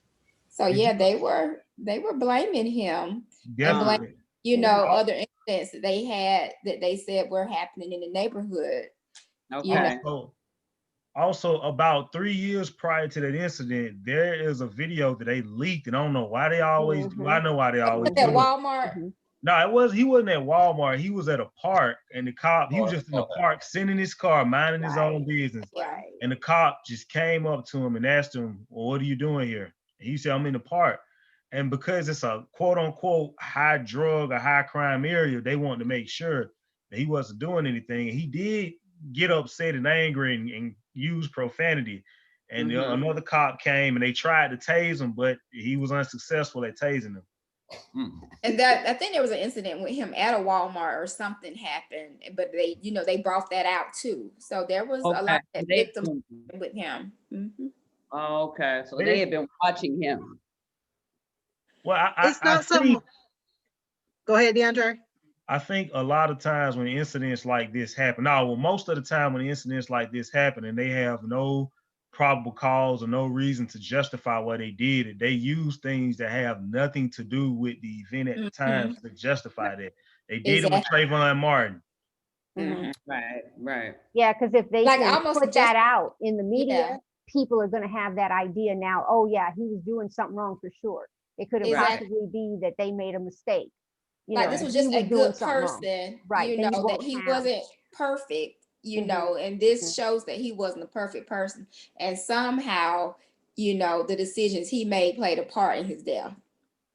So yeah, they were blaming him. Definitely. And you know, other incidents that they had that they said were happening in the neighborhood. Okay. You know? Also, about 3 years prior to that incident, there is a video that they leaked, and I don't know why they always do. I know why they always do. At Walmart. No, he wasn't at Walmart. He was at a park, and the cop, he was just in the park, sitting in his car, minding his own business. Right. And the cop just came up to him and asked him, well, what are you doing here? And he said, I'm in the park. And because it's a quote unquote high drug or high crime area, they wanted to make sure that he wasn't doing anything. And he did get upset and angry and use profanity. And another cop came and they tried to tase him, but he was unsuccessful at tasing him. And that, I think there was an incident with him at a Walmart or something happened, but they, you know, they brought that out too. So there was a lot of victims with him. Okay, so they had been watching him. Well, it's not some. Go ahead, DeAndre. I think a lot of times when incidents like this happen, most of the time when incidents like this happen and they have no probable cause or no reason to justify what they did, they use things that have nothing to do with the event at the time to justify that. They did it with Trayvon Martin. Right. Yeah, because if they can put that out in the media, people are going to have that idea now. Oh yeah, he was doing something wrong for sure. It could have possibly be that they made a mistake. You like know, this was just a good person, right? You know, that he wasn't perfect, you know, and this shows that he wasn't a perfect person. And somehow, you know, the decisions he made played a part in his death.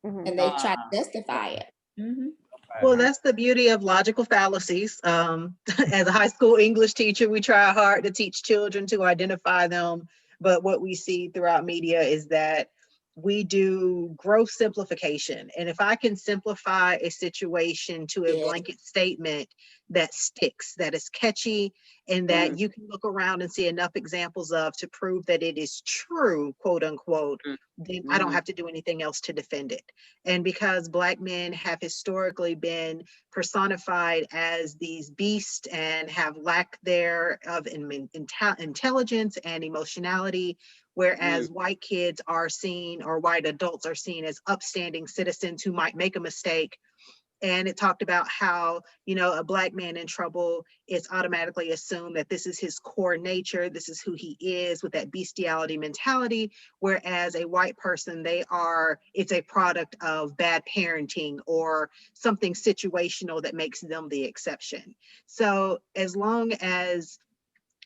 And they tried to justify it. Well, that's the beauty of logical fallacies. As a high school English teacher, we try hard to teach children to identify them. But what we see throughout media is that we do gross simplification. And if I can simplify a situation to a blanket statement that sticks, that is catchy, and that you can look around and see enough examples of to prove that it is true, quote unquote, then I don't have to do anything else to defend it. And because Black men have historically been personified as these beasts and have lack thereof intelligence and emotionality, whereas white kids are seen, or white adults are seen as upstanding citizens who might make a mistake. And it talked about how, you know, a Black man in trouble, it's automatically assumed that this is his core nature, this is who he is, with that bestiality mentality. Whereas a white person, it's a product of bad parenting or something situational that makes them the exception. So as long as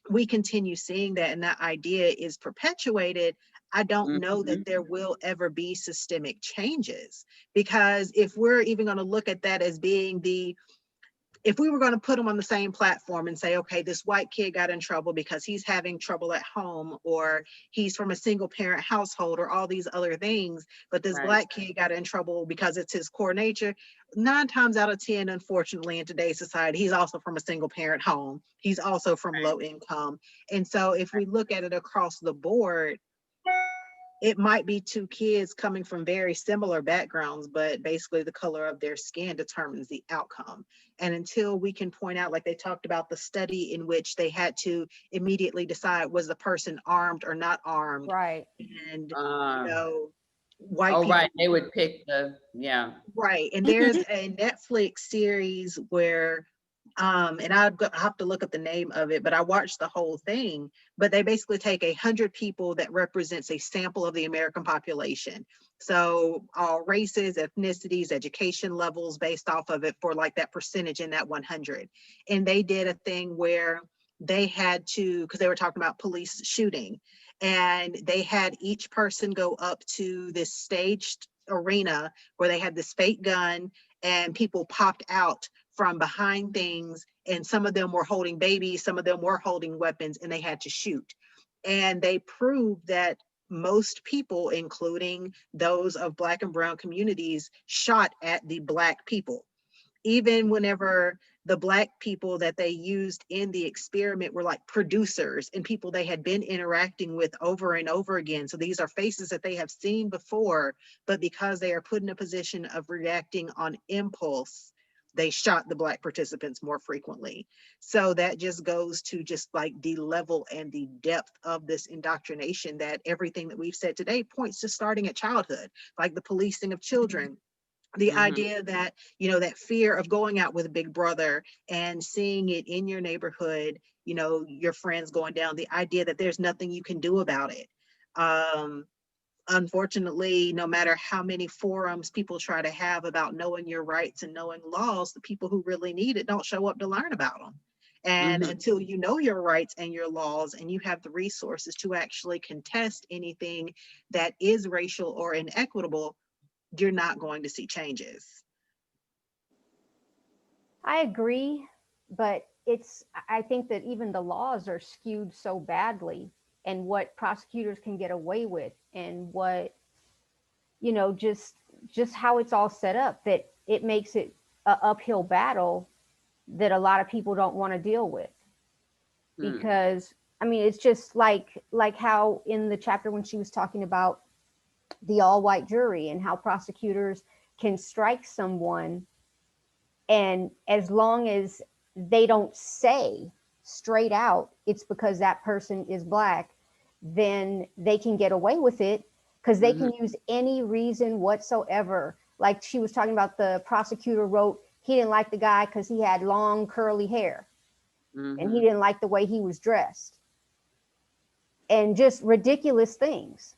we continue seeing that and that idea is perpetuated, I don't know that there will ever be systemic changes. Because if we're even going to look at that as being the if we were going to put them on the same platform and say, okay, this white kid got in trouble because he's having trouble at home, or he's from a single parent household, or all these other things, but this black kid got in trouble because it's his core nature, 9 times out of 10, unfortunately, in today's society, he's also from a single parent home. He's also from low income. And so if we look at it across the board, it might be 2 kids coming from very similar backgrounds, but basically the color of their skin determines the outcome. And until we can point out, like they talked about the study in which they had to immediately decide, was the person armed or not armed? Right. And, you know, white oh, people. right. They would pick the, yeah. Right. And there's a Netflix series where, and I have to look up the name of it, but I watched the whole thing. But they basically take 100 people that represents a sample of the American population. So all races, ethnicities, education levels based off of it for like that percentage in that 100. And they did a thing where they had to, because they were talking about police shooting, and they had each person go up to this staged arena where they had this fake gun, and people popped out from behind things, and some of them were holding babies, some of them were holding weapons, and they had to shoot. And they proved that most people, including those of Black and brown communities, shot at the Black people. Even whenever the Black people that they used in the experiment were like producers and people they had been interacting with over and over again. So these are faces that they have seen before, but because they are put in a position of reacting on impulse, they shot the Black participants more frequently. So that just goes to just like the level and the depth of this indoctrination, that everything that we've said today points to starting at childhood, like the policing of children. The idea that, you know, that fear of going out with Big Brother and seeing it in your neighborhood, you know, your friends going down, the idea that there's nothing you can do about it. Unfortunately, no matter how many forums people try to have about knowing your rights and knowing laws, the people who really need it don't show up to learn about them. And until you know your rights and your laws, and you have the resources to actually contest anything that is racial or inequitable, you're not going to see changes. I agree, but I think that even the laws are skewed so badly, and what prosecutors can get away with, and what, you know, just how it's all set up, that it makes it an uphill battle that a lot of people don't want to deal with. Because I mean, it's just like how in the chapter when she was talking about the all-white jury and how prosecutors can strike someone, and as long as they don't say straight out it's because that person is Black, then they can get away with it, because they can use any reason whatsoever. Like she was talking about, the prosecutor wrote he didn't like the guy because he had long curly hair, and he didn't like the way he was dressed, and just ridiculous things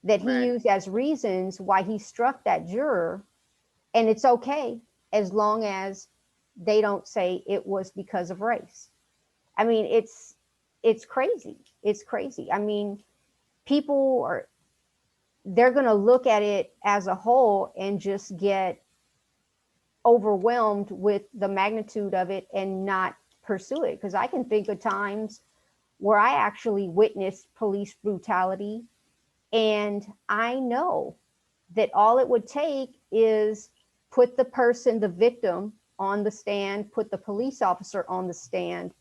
that he used as reasons why he struck that juror. And it's okay as long as they don't say it was because of race. I mean, it's crazy. It's crazy. I mean, they're going to look at it as a whole and just get overwhelmed with the magnitude of it and not pursue it. Because I can think of times where I actually witnessed police brutality, and I know that all it would take is put the victim on the stand, put the police officer on the stand,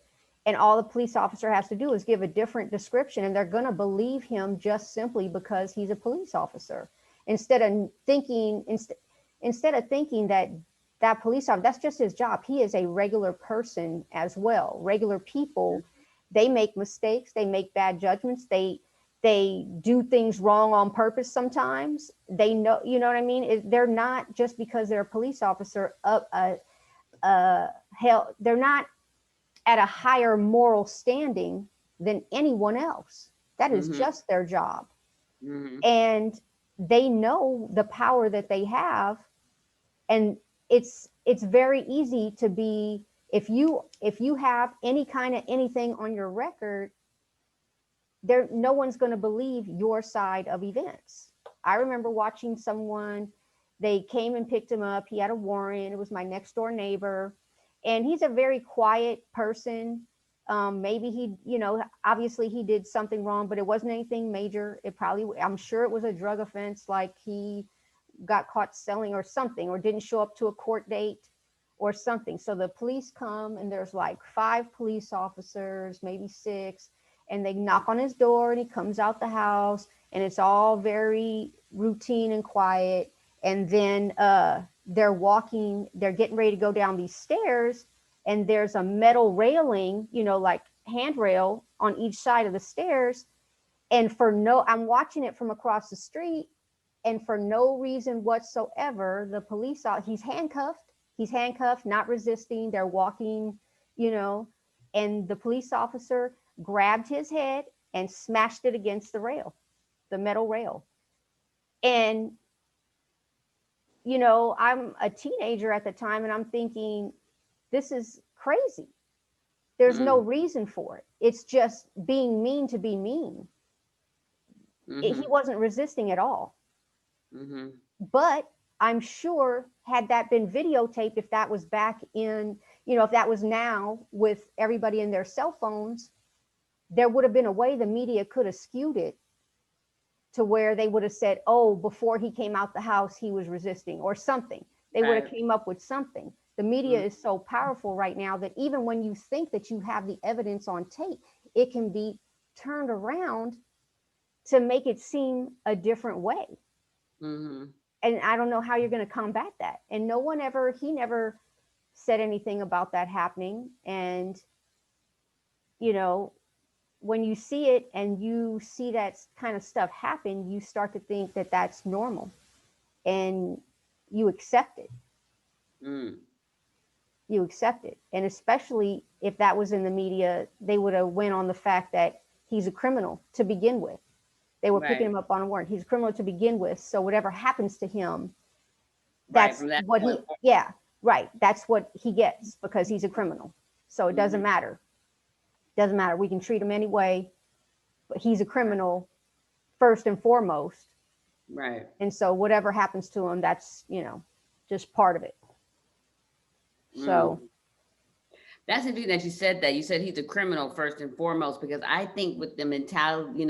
and all the police officer has to do is give a different description, and they're going to believe him just simply because he's a police officer. Instead of thinking that that police officer, that's just his job. He is a regular person as well. Regular people, they make mistakes, they make bad judgments, they do things wrong on purpose sometimes. They know, you know what I mean? They're not, just because they're a police officer, they're not at a higher moral standing than anyone else. That is just their job. And they know the power that they have. And it's very easy to be, if you have any kind of anything on your record, no one's going to believe your side of events. I remember watching someone, they came and picked him up. He had a warrant. It was my next door neighbor. And he's a very quiet person. Maybe he, obviously he did something wrong, but it wasn't anything major. I'm sure it was a drug offense, like he got caught selling or something, or didn't show up to a court date or something. So the police come, and there's like 5 police officers, maybe 6, and they knock on his door, and he comes out the house, and it's all very routine and quiet. And then they're getting ready to go down these stairs, and there's a metal railing, like handrail on each side of the stairs. And I'm watching it from across the street, and for no reason whatsoever, the police, he's handcuffed, not resisting. They're walking, and the police officer grabbed his head and smashed it against the metal rail. And, I'm a teenager at the time, and I'm thinking, this is crazy. There's no reason for it. It's just being mean to be mean. He wasn't resisting at all. But I'm sure, had that been videotaped, if that was back in, if that was now with everybody in their cell phones, there would have been a way the media could have skewed it to where they would have said, oh, before he came out the house, he was resisting or something. They would have came up with something. The media is so powerful right now that even when you think that you have the evidence on tape, it can be turned around to make it seem a different way. And I don't know how you're going to combat that. And he never said anything about that happening. And, when you see it and you see that kind of stuff happen, you start to think that that's normal, and you accept it. You accept it. And especially if that was in the media, they would have went on the fact that he's a criminal to begin with. They were picking him up on a warrant. He's a criminal to begin with. So whatever happens to him, that's what that's what he gets, because he's a criminal. So it doesn't matter. Doesn't matter. We can treat him anyway, but he's a criminal first and foremost. Right. And so whatever happens to him, that's, just part of it. So that's interesting that you said that. You said he's a criminal first and foremost, because I think with the mentality,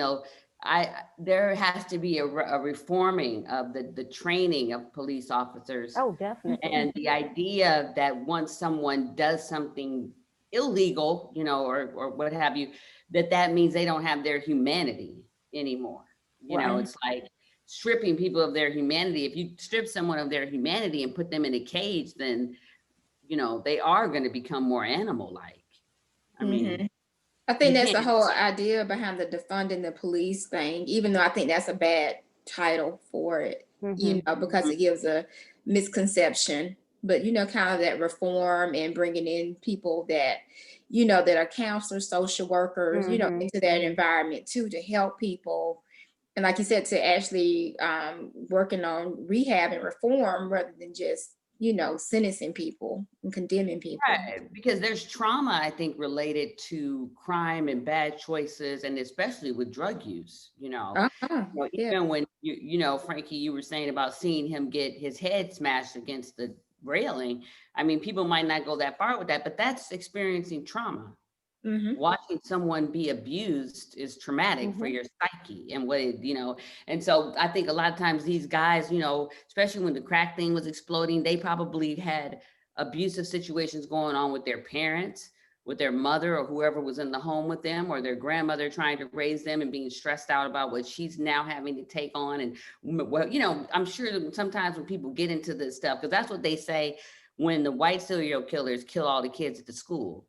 there has to be a reforming of the training of police officers. Oh, definitely. And the idea that once someone does something illegal, or what have you, that means they don't have their humanity anymore. It's like stripping people of their humanity. If you strip someone of their humanity and put them in a cage, then, they are going to become more animal-like. I mean, I think that's the whole idea behind the defunding the police thing, even though I think that's a bad title for it, because it gives a misconception. But, kind of that reform and bringing in people that, that are counselors, social workers, into that environment too, to help people. And like you said, to actually working on rehab and reform rather than just, sentencing people and condemning people. Right, because there's trauma, I think, related to crime and bad choices, and especially with drug use, even when Frankie, you were saying about seeing him get his head smashed against the railing. I mean, people might not go that far with that, but that's experiencing trauma. Watching someone be abused is traumatic for your psyche and what it, and so I think a lot of times these guys, especially when the crack thing was exploding, they probably had abusive situations going on with their parents, with their mother, or whoever was in the home with them, or their grandmother trying to raise them and being stressed out about what she's now having to take on. And I'm sure that sometimes when people get into this stuff, because that's what they say when the white serial killers kill all the kids at the school,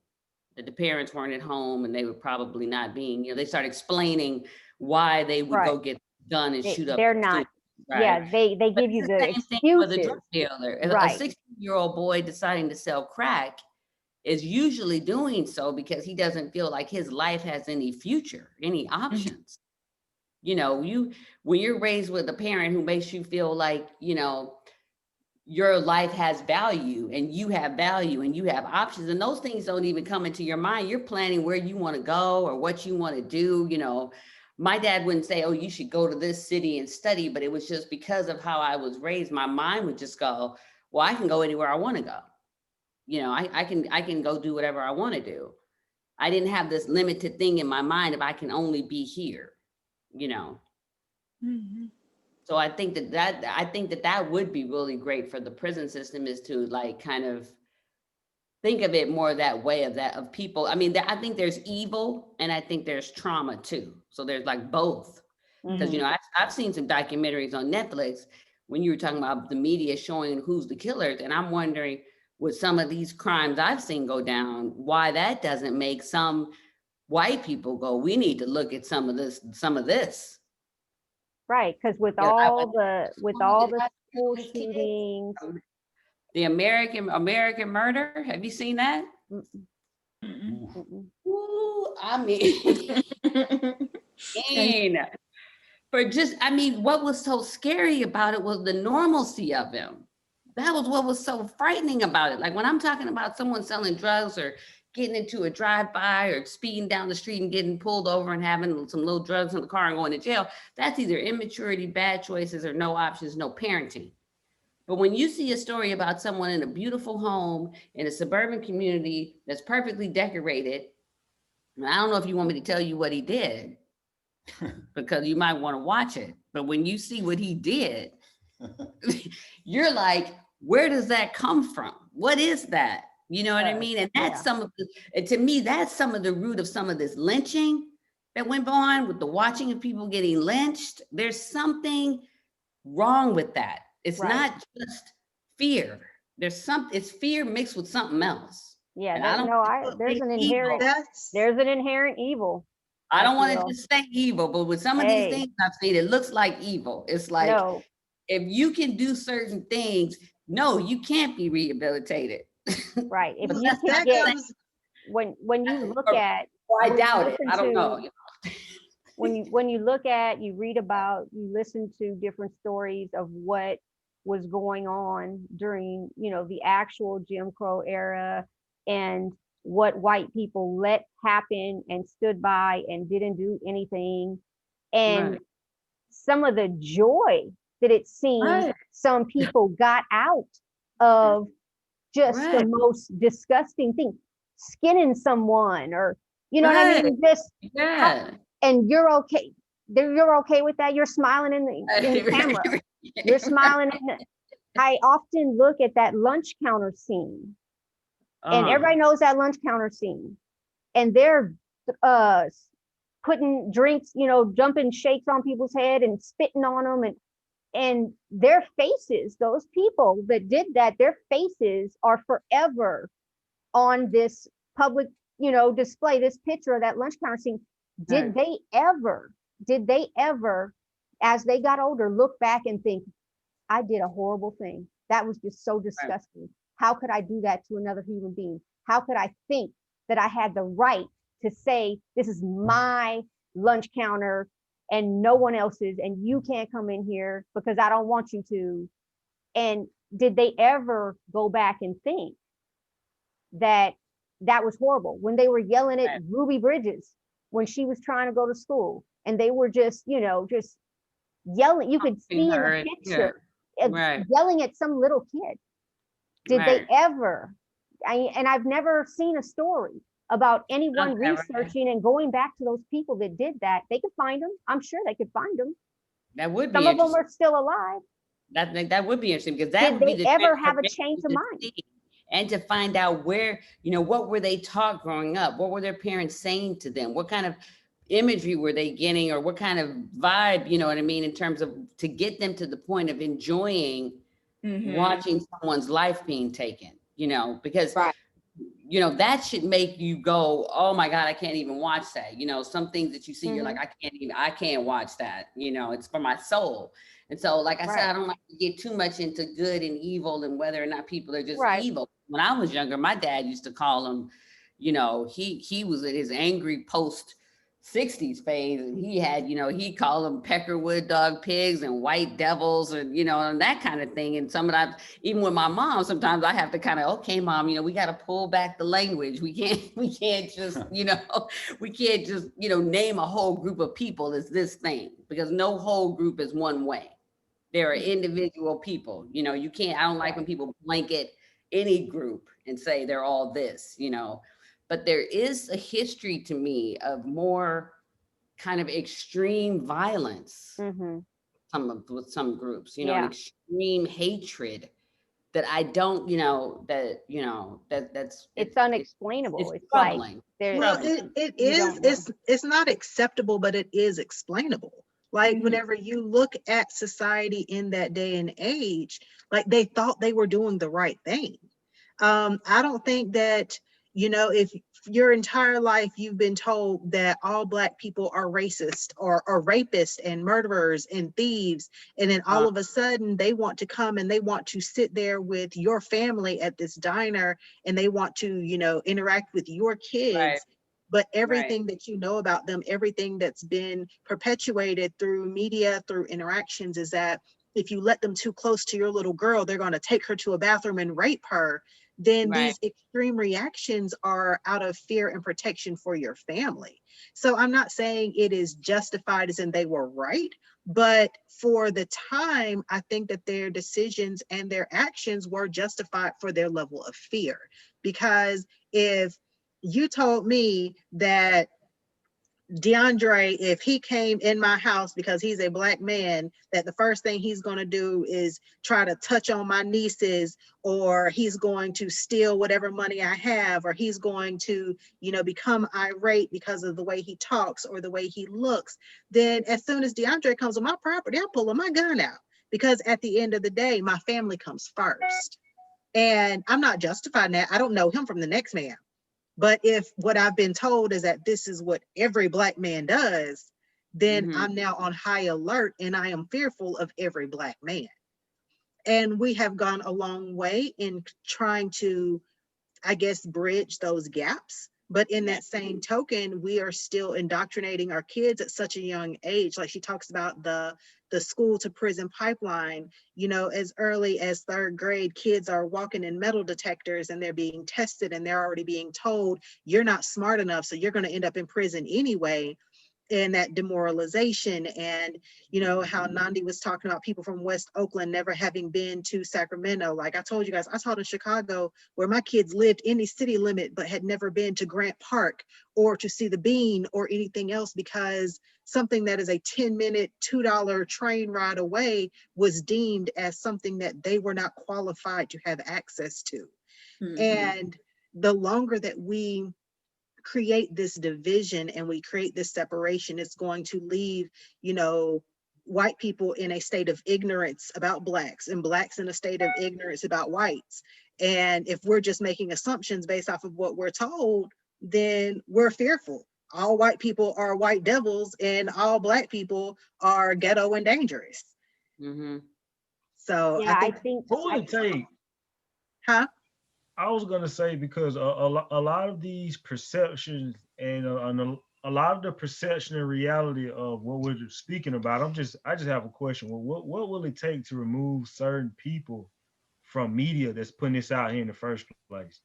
that the parents weren't at home and they were probably not being, they start explaining why they would go get done and shoot up. They're not. Right? Yeah, they give you the excuses. For the drug dealer, a 16-year-old boy deciding to sell crack is usually doing so because he doesn't feel like his life has any future, any options. When you're raised with a parent who makes you feel like, your life has value and you have value and you have options, and those things don't even come into your mind. You're planning where you want to go or what you want to do. My dad wouldn't say, oh, you should go to this city and study, but it was just because of how I was raised. My mind would just go, well, I can go anywhere I want to go. I can go do whatever I want to do. I didn't have this limited thing in my mind if I can only be here, Mhm. So I think that would be really great for the prison system, is to like kind of think of it more that way, of people. I mean, I think there's evil and I think there's trauma too. So there's like both. Because, Mhm. I've seen some documentaries on Netflix when you were talking about the media showing who's the killers. And I'm wondering, with some of these crimes I've seen go down, why that doesn't make some white people go, we need to look at some of this. Right, because with Because all the school these kids, shootings, the American Murder. Have you seen that? mm-mm, Mhm. Oof. mm-mm. Ooh, I mean, man, what was so scary about it was the normalcy of him. That was what was so frightening about it. Like when I'm talking about someone selling drugs or getting into a drive-by or speeding down the street and getting pulled over and having some little drugs in the car and going to jail, that's either immaturity, bad choices, or no options, no parenting. But when you see a story about someone in a beautiful home in a suburban community that's perfectly decorated, and I don't know if you want me to tell you what he did, because you might want to watch it. But when you see what he did, you're like, where does that come from? What is that? You know what I mean? And that's Yeah. some of the, and to me, that's some of the root of some of this lynching that went on, with the watching of people getting lynched. There's something wrong with that. It's Right. not just fear. It's fear mixed with something else. Yeah, And I don't want to there's say an evil. inherent evil, I I don't want to feel. just say evil, but with some of these Hey, things I've seen, it looks like evil. It's like, no, if you can do certain things, no, you can't be rehabilitated. right. If But you that's can not get, saying, when you look at, or I when you doubt it. listen I don't to, know. when you look at, you read about, you listen to different stories of what was going on during, the actual Jim Crow era, and what white people let happen and stood by and didn't do anything. And Right. some of the joy that it seems Right. some people got out of just the Right. most disgusting thing, skinning someone, or you know what I Right. mean, just how, Yeah. and you're okay, you're okay with that, you're smiling in the camera, you're smiling in the, I often look at that lunch counter scene, and everybody knows that lunch counter scene, and they're uh putting drinks, jumping shakes on people's head and spitting on them, and their faces, those people that did that, their faces are forever on this public, display, this picture of that lunch counter scene. Did Right. they ever, as they got older, look back and think, I did a horrible thing, that was just so Right. disgusting, how could I do that to another human being, how could I think that I had the right to say this is my lunch counter and no one else's, and you can't come in here because I don't want you to? And did they ever go back and think that that was horrible when they were yelling at Right. Ruby Bridges when she was trying to go to school, and they were just, just yelling, you could Seen see in the her. Yeah. picture, it's Right. yelling at some little kid. Did they Right. ever? And I've never seen a story about anyone Okay, right. researching and going back to those people that did that. They could find them. I'm sure they could find them. That would Some be of them interesting. are still alive. That would be interesting, because that Did would be they the ever have a change transformation of to mind? see, and to find out where, what were they taught growing up? What were their parents saying to them? What kind of imagery were they getting, or what kind of vibe, you know what I mean, in terms of to get them to the point of enjoying Mhm. watching someone's life being taken, because Right. that should make you go, oh my God, I can't even watch that. Some things that you see, you're like, I can't watch that. It's for my soul. And so, like I said, Right. I don't like to get too much into good and evil and whether or not people are just Right. evil. When I was younger, my dad used to call him, he was at his angry post 60s phase, and he had, he called them peckerwood dog pigs and white devils, and that kind of thing. And some of that, even with my mom, sometimes I have to kind of, okay, mom, we got to pull back the language. We can't just, we can't just, name a whole group of people as this thing, because no whole group is one way. There are individual people, you can't, I don't like when people blanket any group and say they're all this, you know. But there is a history to me of more kind of extreme violence, with some groups, you know, an extreme hatred that I don't, you know, it's unexplainable. it's It's like troubling. Well, there, it you is, don't know. it's not acceptable, but it is explainable. Like whenever you look at society in that day and age, like they thought they were doing the right thing. I don't think that, you know, if your entire life you've been told that all Black people are racist or rapists and murderers and thieves, and then all of a sudden they want to come and they want to sit there with your family at this diner and they want to, you know, interact with your Right, kids. But right, everything that you know about them, everything that's been perpetuated through media, through interactions, is that if you let them too close to your little girl, they're going to take her to a bathroom and rape her. Then right. these extreme reactions are out of fear and protection for your family. So I'm not saying it is justified as in they were right, but for the time, I think that their decisions and their actions were justified for their level of fear. Because if you told me that DeAndre, if he came in my house because he's a Black man, that the first thing he's going to do is try to touch on my nieces, or he's going to steal whatever money I have, or he's going to, you know, become irate because of the way he talks or the way he looks, then as soon as DeAndre comes on my property, I'm pulling my gun out, because at the end of the day, my family comes first. And I'm not justifying that. I don't know him from the next man. But if what I've been told is that this is what every Black man does, then I'm now on high alert and I am fearful of every Black man. And we have gone a long way in trying to, I guess, bridge those gaps. But in that same token, we are still indoctrinating our kids at such a young age. Like she talks about the school to prison pipeline, you know, as early as third grade, kids are walking in metal detectors and they're being tested and they're already being told, you're not smart enough, so you're going to end up in prison anyway. And that demoralization, and you know how Nandi was talking about people from West Oakland never having been to Sacramento. Like I told you guys, I taught in Chicago where my kids lived in the city limit but had never been to Grant Park or to see the Bean or anything else, because something that is a 10-minute $2 train ride away was deemed as something that they were not qualified to have access to. And the longer that we create this division and we create this separation, it's going to leave, you know, white people in a state of ignorance about Blacks and Blacks in a state of ignorance about whites. And if we're just making assumptions based off of what we're told, then we're fearful. All white people are white devils and all Black people are ghetto and dangerous. So Yeah, I think What would it take? huh? I was gonna say because a lot of these perceptions and a lot of the perception and reality of what we're speaking about. I just have a question. Well, what will it take to remove certain people from media that's putting this out here in the first place?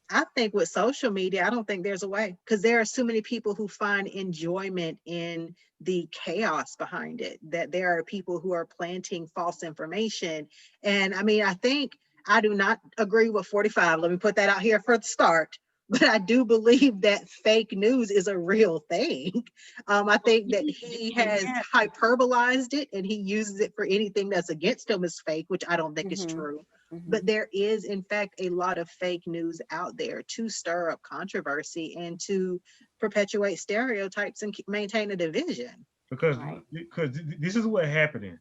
I think with social media, I don't think there's a way, because there are so many people who find enjoyment in the chaos behind it, that there are people who are planting false information. And I mean, I think I do not agree with 45. Let me put that out here for the start. But I do believe that fake news is a real thing. I think that he has hyperbolized it and he uses it for anything that's against him as fake, which I don't think is true. But there is, in fact, a lot of fake news out there to stir up controversy and to perpetuate stereotypes and maintain a division. Because this is what happening.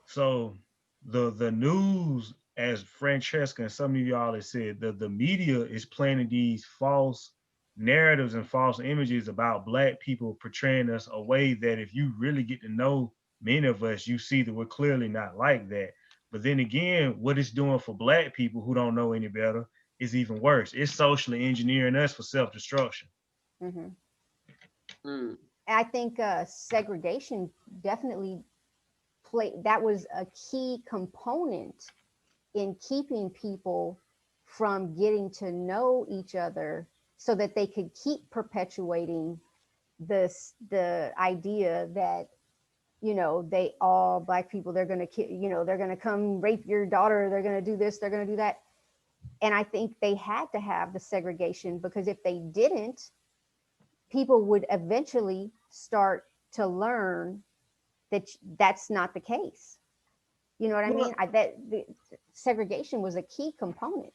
So the news, as Francesca and some of y'all have said, the media is planting these false narratives and false images about Black people, portraying us a way that if you really get to know many of us, you see that we're clearly not like that. But then again, what it's doing for Black people who don't know any better is even worse. It's socially engineering us for self-destruction. I think segregation definitely that was a key component in keeping people from getting to know each other so that they could keep perpetuating the idea that they all Black people, they're going to, they're going to come rape your daughter. They're going to do this, they're going to do that. And I think they had to have the segregation, because if they didn't, people would eventually start to learn that that's not the case. You know what I mean? The segregation was a key component.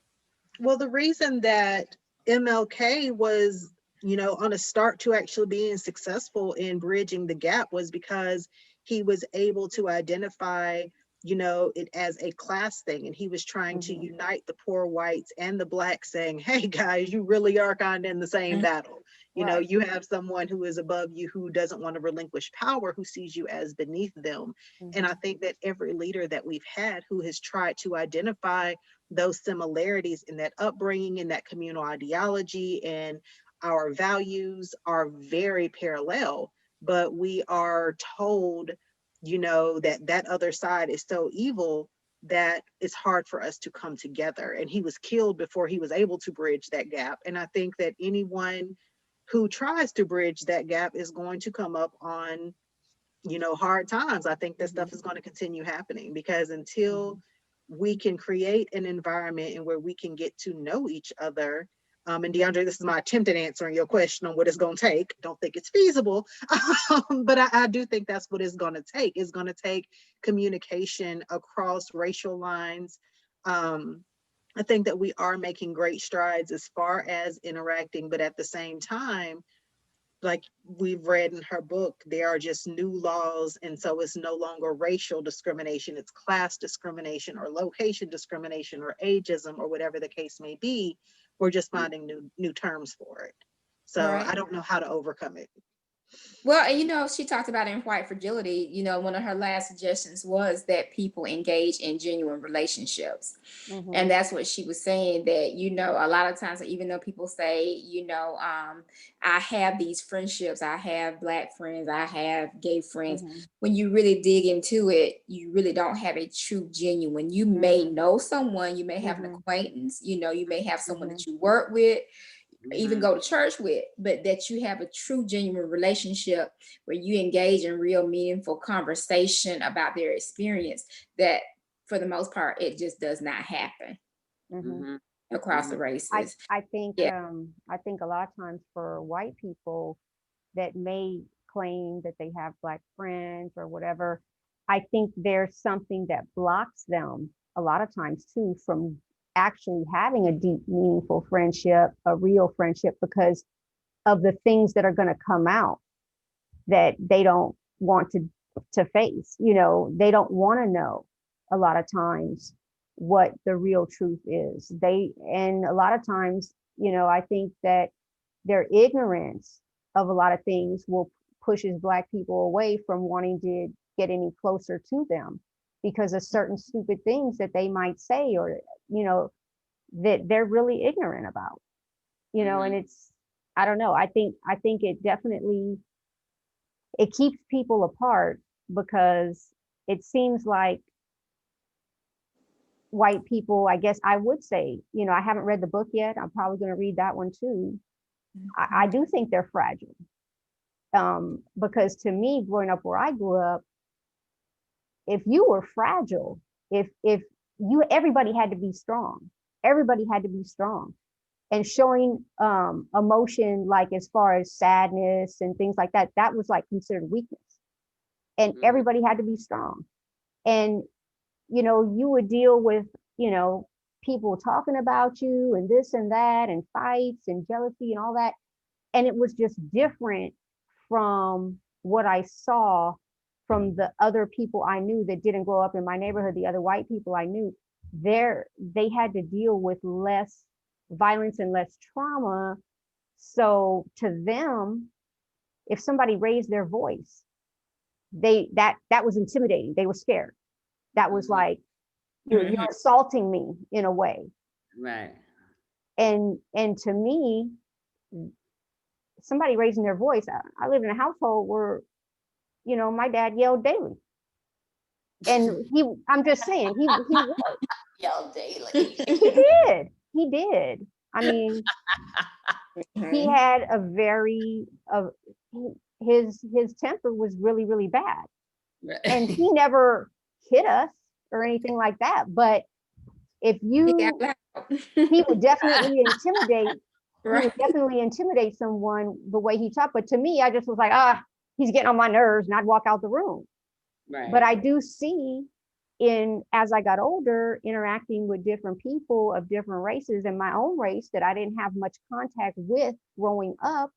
Well, the reason that MLK was, on a start to actually being successful in bridging the gap was because he was able to identify, it as a class thing. And he was trying to unite the poor whites and the Blacks, saying, hey guys, you really are kind of in the same battle. Right. You have someone who is above you, who doesn't want to relinquish power, who sees you as beneath them. And I think that every leader that we've had who has tried to identify those similarities in that upbringing and that communal ideology and our values are very parallel, but we are told, that other side is so evil that it's hard for us to come together. And he was killed before he was able to bridge that gap. And I think that anyone who tries to bridge that gap is going to come up on, hard times. I think that stuff is going to continue happening, because until we can create an environment in where we can get to know each other. And DeAndre, this is my attempt at answering your question on what it's going to take. Don't think it's feasible, but I do think that's what it's going to take. It's going to take communication across racial lines. I think that we are making great strides as far as interacting, but at the same time, like we've read in her book, there are just new laws. And so it's no longer racial discrimination, it's class discrimination or location discrimination or ageism or whatever the case may be. We're just finding new terms for it. So I don't know how to overcome it. Well, and she talked about in White Fragility, one of her last suggestions was that people engage in genuine relationships. And that's what she was saying, that, a lot of times, even though people say, I have these friendships, I have Black friends, I have gay friends. When you really dig into it, you really don't have a true genuine. You may know someone, you may have an acquaintance, you may have someone that you work with, even go to church with, but that you have a true genuine relationship where you engage in real meaningful conversation about their experience, that for the most part it just does not happen across the races. I think a lot of times for white people that may claim that they have Black friends or whatever, I think there's something that blocks them a lot of times too from actually having a deep, meaningful friendship, a real friendship, because of the things that are going to come out that they don't want to face. They don't want to know a lot of times what the real truth is. And a lot of times, I think that their ignorance of a lot of things pushes Black people away from wanting to get any closer to them because of certain stupid things that they might say, or that they're really ignorant about, and it's, I don't know. I think it definitely, it keeps people apart, because it seems like white people, I guess I would say, I haven't read the book yet. I'm probably going to read that one too. I do think they're fragile. Because to me, growing up where I grew up, if you were fragile, if everybody had to be strong. Everybody had to be strong, and showing emotion, like as far as sadness and things like that, that was like considered weakness, and everybody had to be strong. And you would deal with people talking about you and this and that and fights and jealousy and all that, and it was just different from what I saw from the other people I knew that didn't grow up in my neighborhood. The other white people I knew, they had to deal with less violence and less trauma. So to them, if somebody raised their voice, that was intimidating. They were scared. That was like, you're assaulting me in a way. Right. And to me, somebody raising their voice, I live in a household where, my dad yelled daily. And I'm just saying, he would. Yelled daily. He did. I mean, he had his temper was really, really bad. And he never hit us or anything like that. But if you, he would definitely intimidate. He would definitely intimidate someone the way he talked. But to me, I just was like, he's getting on my nerves, and I'd walk out the room. Right. But I do see as I got older, interacting with different people of different races and my own race that I didn't have much contact with growing up,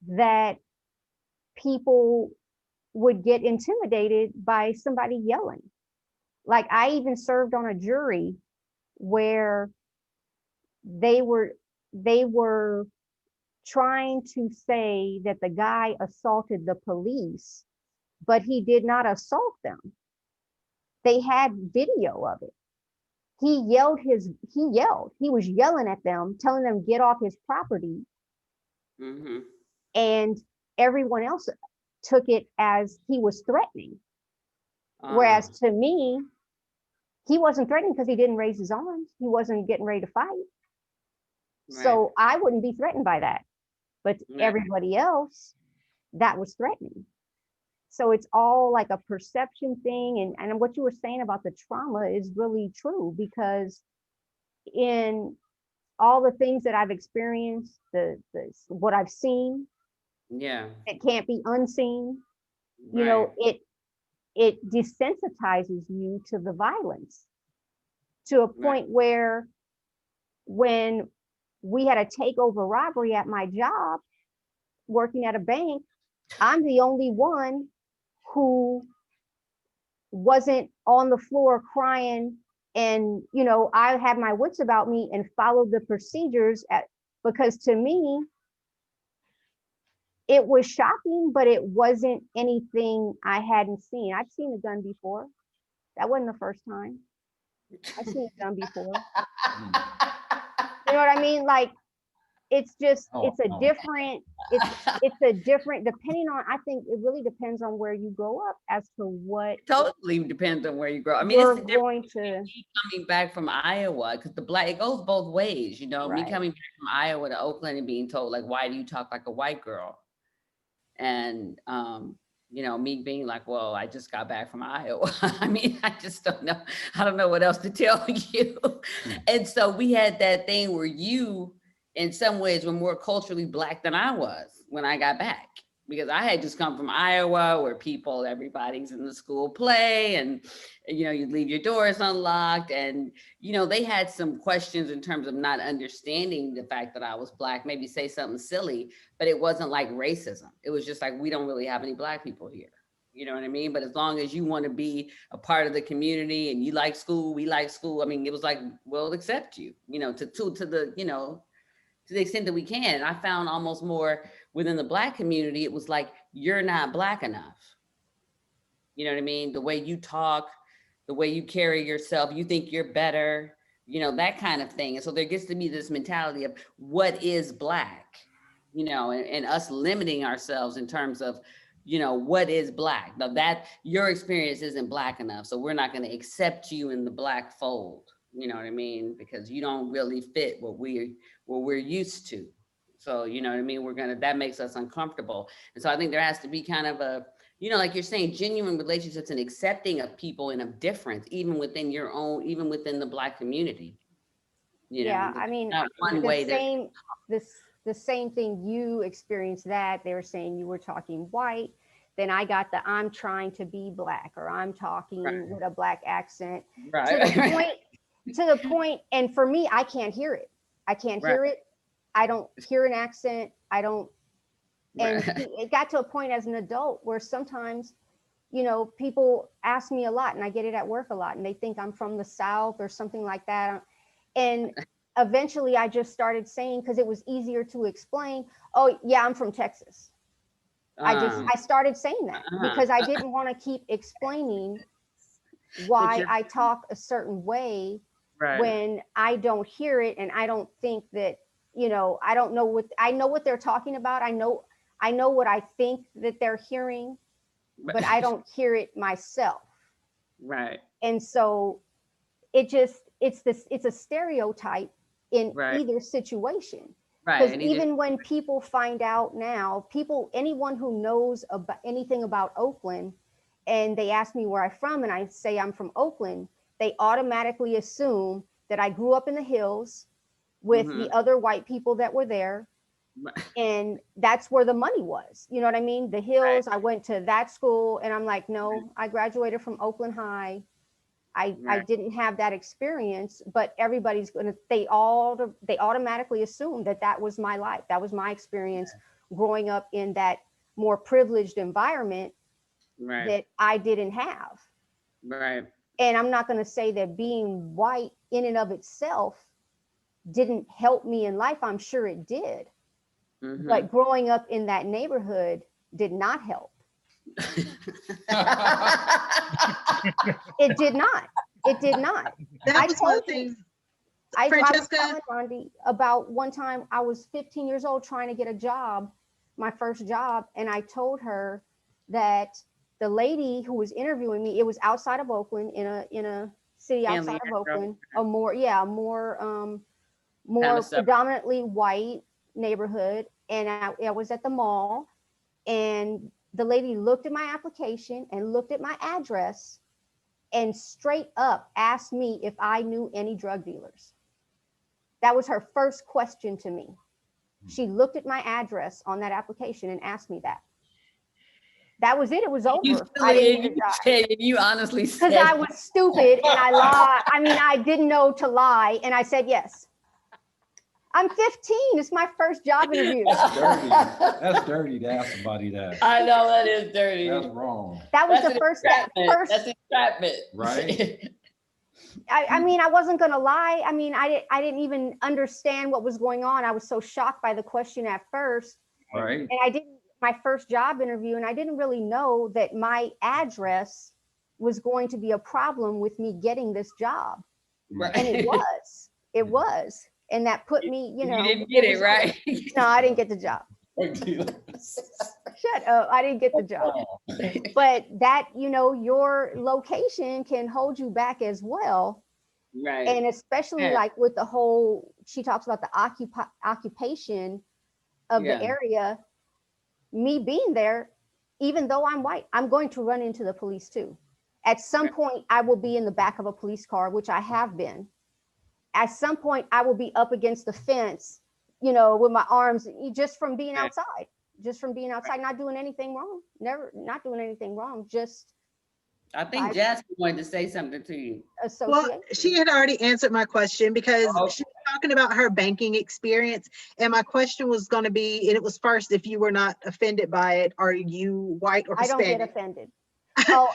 that people would get intimidated by somebody yelling. Like, I even served on a jury where they were trying to say that the guy assaulted the police, but he did not assault them. They had video of it. He was yelling at them, telling them get off his property. Mm-hmm. And everyone else took it as he was threatening. Whereas to me, he wasn't threatening because he didn't raise his arms. He wasn't getting ready to fight. Right. So I wouldn't be threatened by that. But everybody else, that was threatening. So it's all like a perception thing. And what you were saying about the trauma is really true, because in all the things that I've experienced, what I've seen, it can't be unseen. You know, it desensitizes you to the violence, to a point where when we had a takeover robbery at my job, working at a bank, I'm the only one who wasn't on the floor crying, and I had my wits about me and followed the procedures because to me it was shocking, but it wasn't anything I hadn't seen. I'd seen a gun before. That wasn't the first time. I've seen a gun before. You know what I mean? Like, it's just, it's a different, depending on, I think it really depends on where you grow up as to what. Totally depends on where you grow. I mean, it's going to me coming back from Iowa, because it goes both ways, me coming back from Iowa to Oakland and being told, like, why do you talk like a white girl? And, me being like, well, I just got back from Iowa. I mean, I just don't know. I don't know what else to tell you. And so we had that thing where you, in some ways, were more culturally Black than I was when I got back, because I had just come from Iowa, where everybody's in the school play, and, you leave your doors unlocked. And, they had some questions in terms of not understanding the fact that I was Black, maybe say something silly, but it wasn't like racism. It was just like, we don't really have any Black people here. You know what I mean? But as long as you want to be a part of the community and you like school, we like school. I mean, it was like, we'll accept you, to the extent that we can. And I found almost more within the Black community, it was like, you're not Black enough. You know what I mean? The way you talk, the way you carry yourself, you think you're better, that kind of thing. And so there gets to be this mentality of what is Black, and us limiting ourselves in terms of, what is Black. Now that your experience isn't Black enough, so we're not going to accept you in the Black fold. You know what I mean? Because you don't really fit what we're used to. So, you know what I mean? That makes us uncomfortable. And so I think there has to be kind of a, like you're saying, genuine relationships and accepting of people and of difference, even within the Black community. I mean, the same thing you experienced, that they were saying you were talking white. Then I got I'm trying to be Black, or I'm talking with a Black accent. To the point, and for me, I can't hear it. I can't hear it. I don't hear an accent. I don't. And it got to a point as an adult where sometimes, people ask me a lot, and I get it at work a lot, and they think I'm from the South or something like that. And eventually I just started saying, because it was easier to explain, oh yeah, I'm from Texas. I started saying that because I didn't want to keep explaining why I talk a certain way when I don't hear it, and I don't think that, I don't know I know what they're talking about. I know what I think that they're hearing, but I don't hear it myself. Right. And so it's a stereotype in either situation. Because even when people find out now, anyone who knows about anything about Oakland, and they ask me where I'm from, and I say I'm from Oakland, they automatically assume that I grew up in the hills with the other white people that were there. And that's where the money was. You know what I mean? The hills, I went to that school, and I'm like, no, I graduated from Oakland High. I didn't have that experience, but everybody's going to, they automatically assume that that was my life. That was my experience growing up in that more privileged environment that I didn't have. Right. And I'm not going to say that being white in and of itself didn't help me in life. I'm sure it did. But growing up in that neighborhood did not help. It did not. It did not. That was one thing. I was Francesca? telling Rondi about one time I was 15 years old trying to get a job, my first job, and I told her that the lady who was interviewing me, it was outside of Oakland, in a city outside of Oakland, more predominantly white neighborhood, and I was at the mall, and the lady looked at my application and looked at my address and straight up asked me if I knew any drug dealers. That was her first question to me. She looked at my address on that application and asked me that. That was it. It was over. You honestly said. Because I was stupid and I lied. I mean, I didn't know to lie, and I said yes. I'm 15. It's my first job interview. That's dirty. That's dirty to ask somebody that. I know that is dirty. That's wrong. That was That's the first. That's entrapment. Right. I mean, I wasn't going to lie. I mean, I didn't even understand what was going on. I was so shocked by the question at first. Right. And I didn't, my first job interview, and I didn't really know that my address was going to be a problem with me getting this job. Right. And it was. It was. And that put me, you know. You didn't get it, right? No, I didn't get the job. Shut up. I didn't get the job. But that, you know, your location can hold you back as well. Right. And especially like with the whole, she talks about the occupation of the area. Me being there, even though I'm white, I'm going to run into the police too. At some point, I will be in the back of a police car, which I have been. At some point, I will be up against the fence, you know, with my arms, just from being outside, not doing anything wrong, not doing anything wrong. Just, I think Jasper wanted to say something to you. Well, she had already answered my question because she was talking about her banking experience. And my question was going to be, and it was first, if you were not offended by it, are you white or Hispanic? I don't get offended. Oh,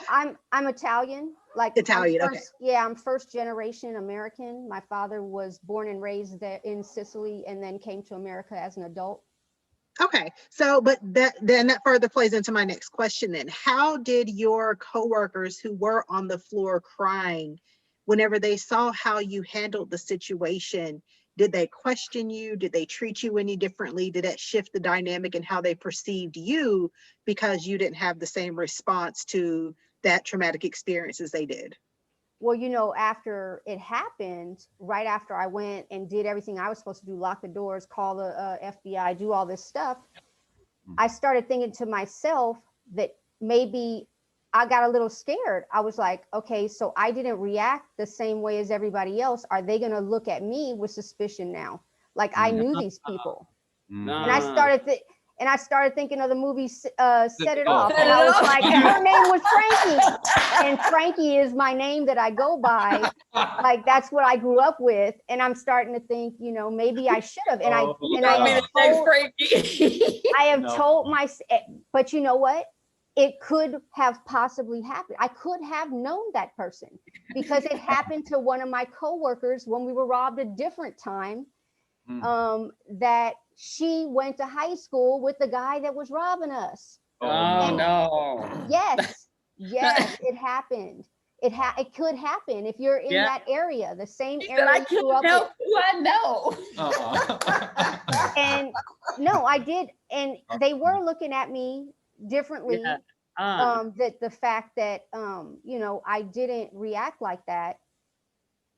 I'm Italian. Like Italian, okay. Yeah, I'm first generation American. My father was born and raised there in Sicily and then came to America as an adult. Okay, so but that further plays into my next question then. How did your coworkers who were on the floor crying, whenever they saw how you handled the situation, did they question you? Did they treat you any differently? Did that shift the dynamic in how they perceived you because you didn't have the same response to that traumatic experience as they did? Well, you know, after it happened, right after I went and did everything I was supposed to do, lock the doors, call the FBI, do all this stuff, I started thinking to myself that maybe I got a little scared. I was like, okay, so I didn't react the same way as everybody else. Are they going to look at me with suspicion now? Like I knew these people. And I started thinking of the movie Set It Off. And I was like, and her name was Frankie. And Frankie is my name that I go by. Like that's what I grew up with. And I'm starting to think, you know, maybe I should have. And I have told myself, but you know what? It could have possibly happened. I could have known that person because it happened to one of my coworkers when we were robbed a different time. That she went to high school with the guy that was robbing us. No. Yes, it happened. It could happen if you're in that area, the same area. I can't help who I know. And no, I did, and they were looking at me differently. That the fact that you know, I didn't react like that.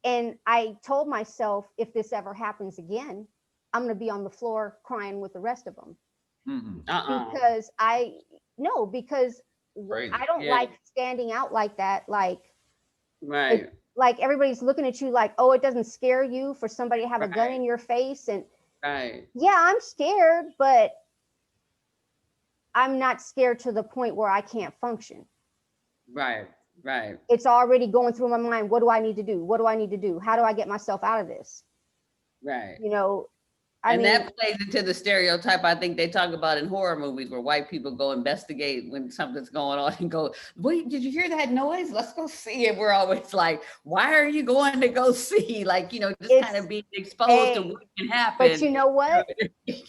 And I told myself, if this ever happens again, I'm going to be on the floor crying with the rest of them. Because I don't like standing out like that, Right. like everybody's looking at you like, oh, it doesn't scare you for somebody to have a gun Right. in your face. And Right. yeah, I'm scared, but I'm not scared to the point where I can't function. Right. Right. It's already going through my mind. What do I need to do? What do I need to do? How do I get myself out of this? Right. You know, I And mean, that plays into the stereotype I think they talk about in horror movies where white people go investigate when something's going on and go, wait, did you hear that noise? Let's go see it. We're always like, why are you going to go see? Like, you know, just kind of being exposed to what can happen. But you know what?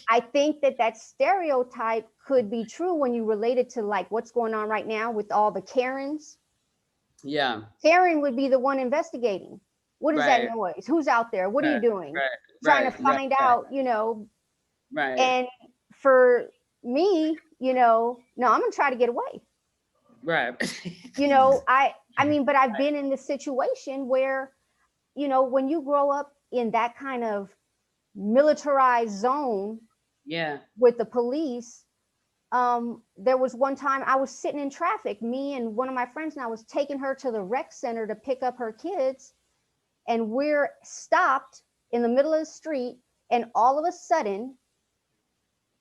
I think that stereotype could be true when you relate it to like what's going on right now with all the Karens. Yeah. Karen would be the one investigating. What is that noise? Who's out there? What are you doing? Trying to find out, you know. Right. And for me, you know, no, I'm gonna try to get away. Right. You know, I mean, but I've been in this situation where, you know, when you grow up in that kind of militarized zone, with the police, there was one time I was sitting in traffic, me and one of my friends, and I was taking her to the rec center to pick up her kids, and we're stopped in the middle of the street, and all of a sudden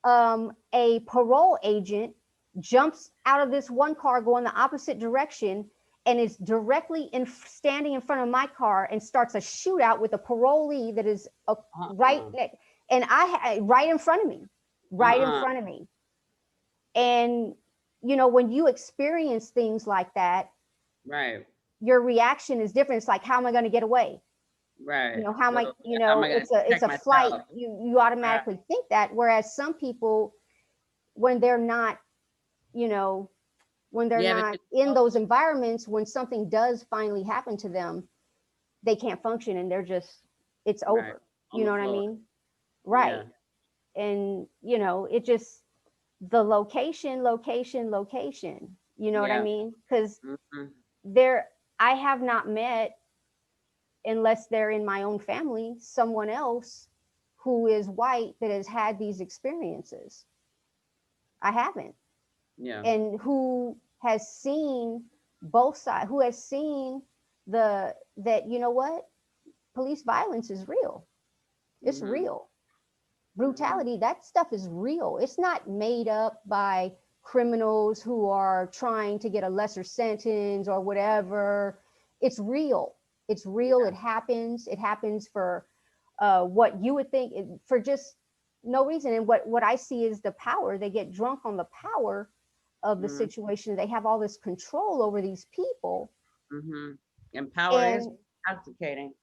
a parole agent jumps out of this one car going the opposite direction and is directly standing in front of my car and starts a shootout with a parolee that is right in front of me, in front of me. And you know, when you experience things like that, your reaction is different. It's like, how am I going to get away? You know, how am I, you know, it's a flight. You automatically think that. Whereas some people, when they're not, you know, when they're not in those environments, when something does finally happen to them, they can't function and they're just, it's over. You know what I mean? Right. And, you know, it just, the location, you know what I mean? Because I have not met, unless they're in my own family, someone else who is white that has had these experiences. I haven't. And who has seen both sides, who has seen that, you know what, police violence is real. It's real. Brutality, that stuff is real. It's not made up by criminals who are trying to get a lesser sentence or whatever. It's real. It's real. It happens. It happens for what you would think, for just no reason. And what I see is the power. They get drunk on the power of the situation. They have all this control over these people. And power is intoxicating.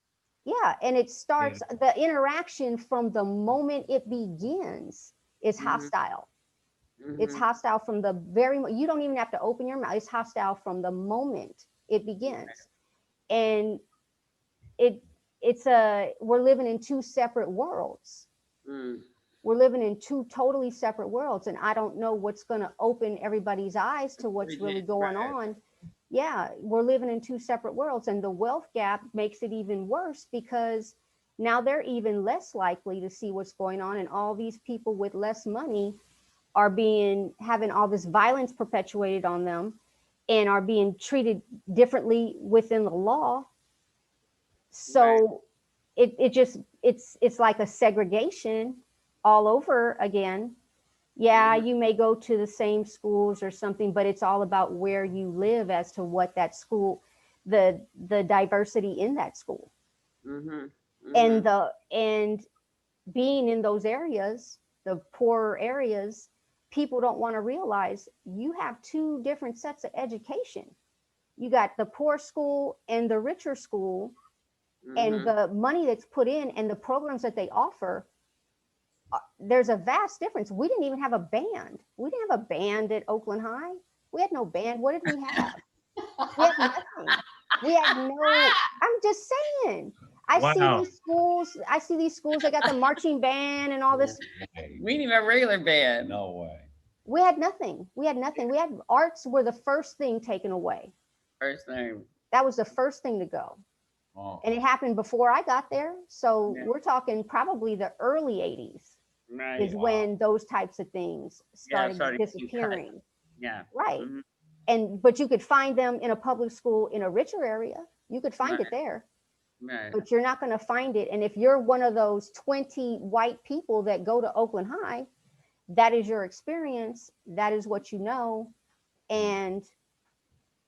Yeah, and it starts, the interaction from the moment it begins is hostile. It's hostile from the very, you don't even have to open your mouth. It's hostile from the moment it begins. And we're living in two separate worlds. We're living in two totally separate worlds. And I don't know what's going to open everybody's eyes to what's really going on. Yeah, we're living in two separate worlds. And the wealth gap makes it even worse, because now they're even less likely to see what's going on. And all these people with less money are having all this violence perpetuated on them and are being treated differently within the law. So it's like a segregation all over again. Yeah, you may go to the same schools or something, but it's all about where you live as to what that school, the diversity in that school. And being in those areas, the poorer areas, people don't want to realize you have two different sets of education. You got the poor school and the richer school, and the money that's put in and the programs that they offer, there's a vast difference. We didn't even have a band. We didn't have a band at Oakland High. We had no band. What did we have? We had nothing. We had no, I'm just saying. I see these schools, they got the marching band and all this. We didn't even have a regular band. No way. We had nothing. We had arts were the first thing taken away. First thing. That was the first thing to go. Oh. And it happened before I got there. So we're talking probably the early 80s is when those types of things started disappearing. Yeah. Right. but you could find them in a public school in a richer area. You could find it there. Right. But you're not going to find it. And if you're one of those 20 white people that go to Oakland High, that is your experience. That is what you know. And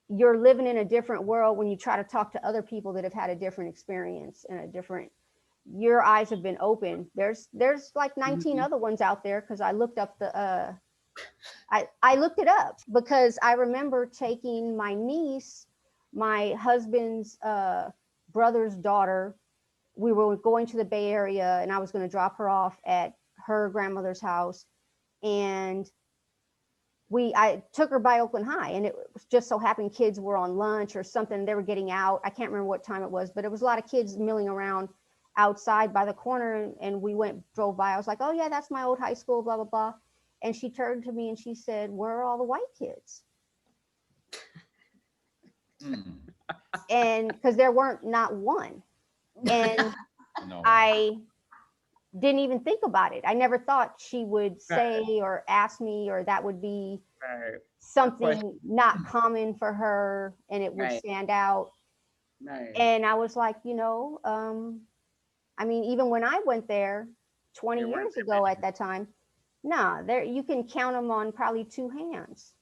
you're living in a different world when you try to talk to other people that have had a different experience and a different, your eyes have been open. There's like 19 other ones out there, because I looked up the, I looked it up because I remember taking my niece, my husband's brother's daughter. We were going to the Bay Area and I was going to drop her off at her grandmother's house. And I took her by Oakland High, and it was just so happened kids were on lunch or something. They were getting out. I can't remember what time it was, but it was a lot of kids milling around outside by the corner. And we drove by. I was like, oh yeah, that's my old high school, blah, blah, blah. And she turned to me and she said, where are all the white kids? And because there weren't not one. And No. I didn't even think about it. I never thought she would say or ask me, or that would be something not common for her and it would stand out. And I was like, I mean, even when I went there 20 years ago at that time, there you can count them on probably two hands.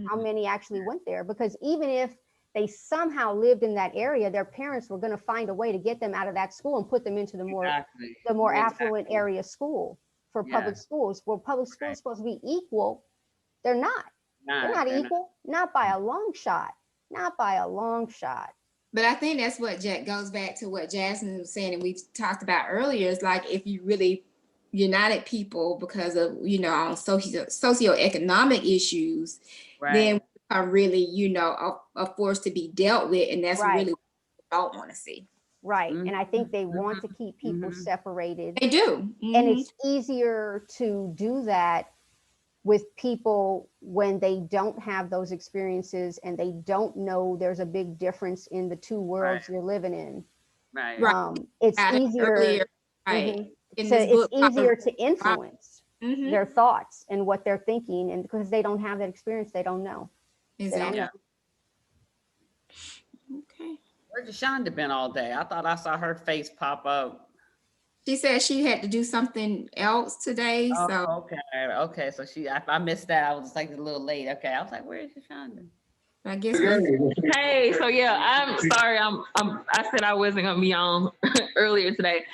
How many actually went there? Because even if they somehow lived in that area, their parents were going to find a way to get them out of that school and put them into the more affluent area school for public schools. Where public schools is supposed to be equal, they're not. They're not equal, not by a long shot, not by a long shot. But I think that's what goes back to what Jasmine was saying, and we've talked about earlier. Is like if you really united people because of socioeconomic issues, then are really a force to be dealt with, and that's really what we don't want to see. And I think they want to keep people separated. They do. And it's easier to do that with people when they don't have those experiences and they don't know there's a big difference in the two worlds you're living in. It's easier. It's easier to influence their thoughts and what they're thinking, and because they don't have that experience, they don't know. Exactly. Okay. Where's Shonda been all day? I thought I saw her face pop up. She said she had to do something else today. Okay. So I missed that. I was just like a little late. Okay. I was like, where is Shonda? I guess. Hey, so yeah, I'm sorry. I said I wasn't gonna be on earlier today.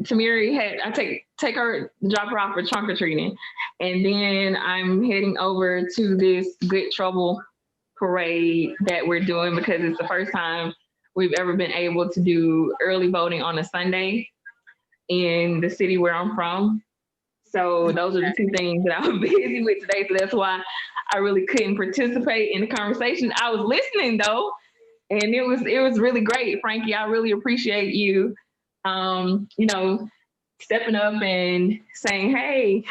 Tamiri I take her, drop her off for trunk or treating, and then I'm heading over to this Good Trouble parade that we're doing because it's the first time we've ever been able to do early voting on a Sunday in the city where I'm from. So those are the two things that I was busy with today. So that's why I really couldn't participate in the conversation. I was listening though, and it was really great. Frankie, I really appreciate you stepping up and saying, hey,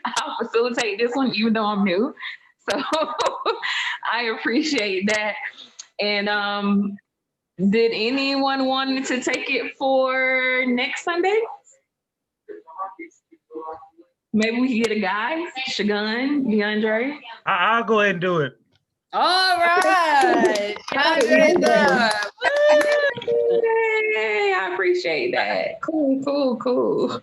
I'll facilitate this one, even though I'm new. So I appreciate that. And did anyone want to take it for next Sunday? Maybe we could get a guy, Shagun, DeAndre. I'll go ahead and do it. All right. Hey, I appreciate that. Cool.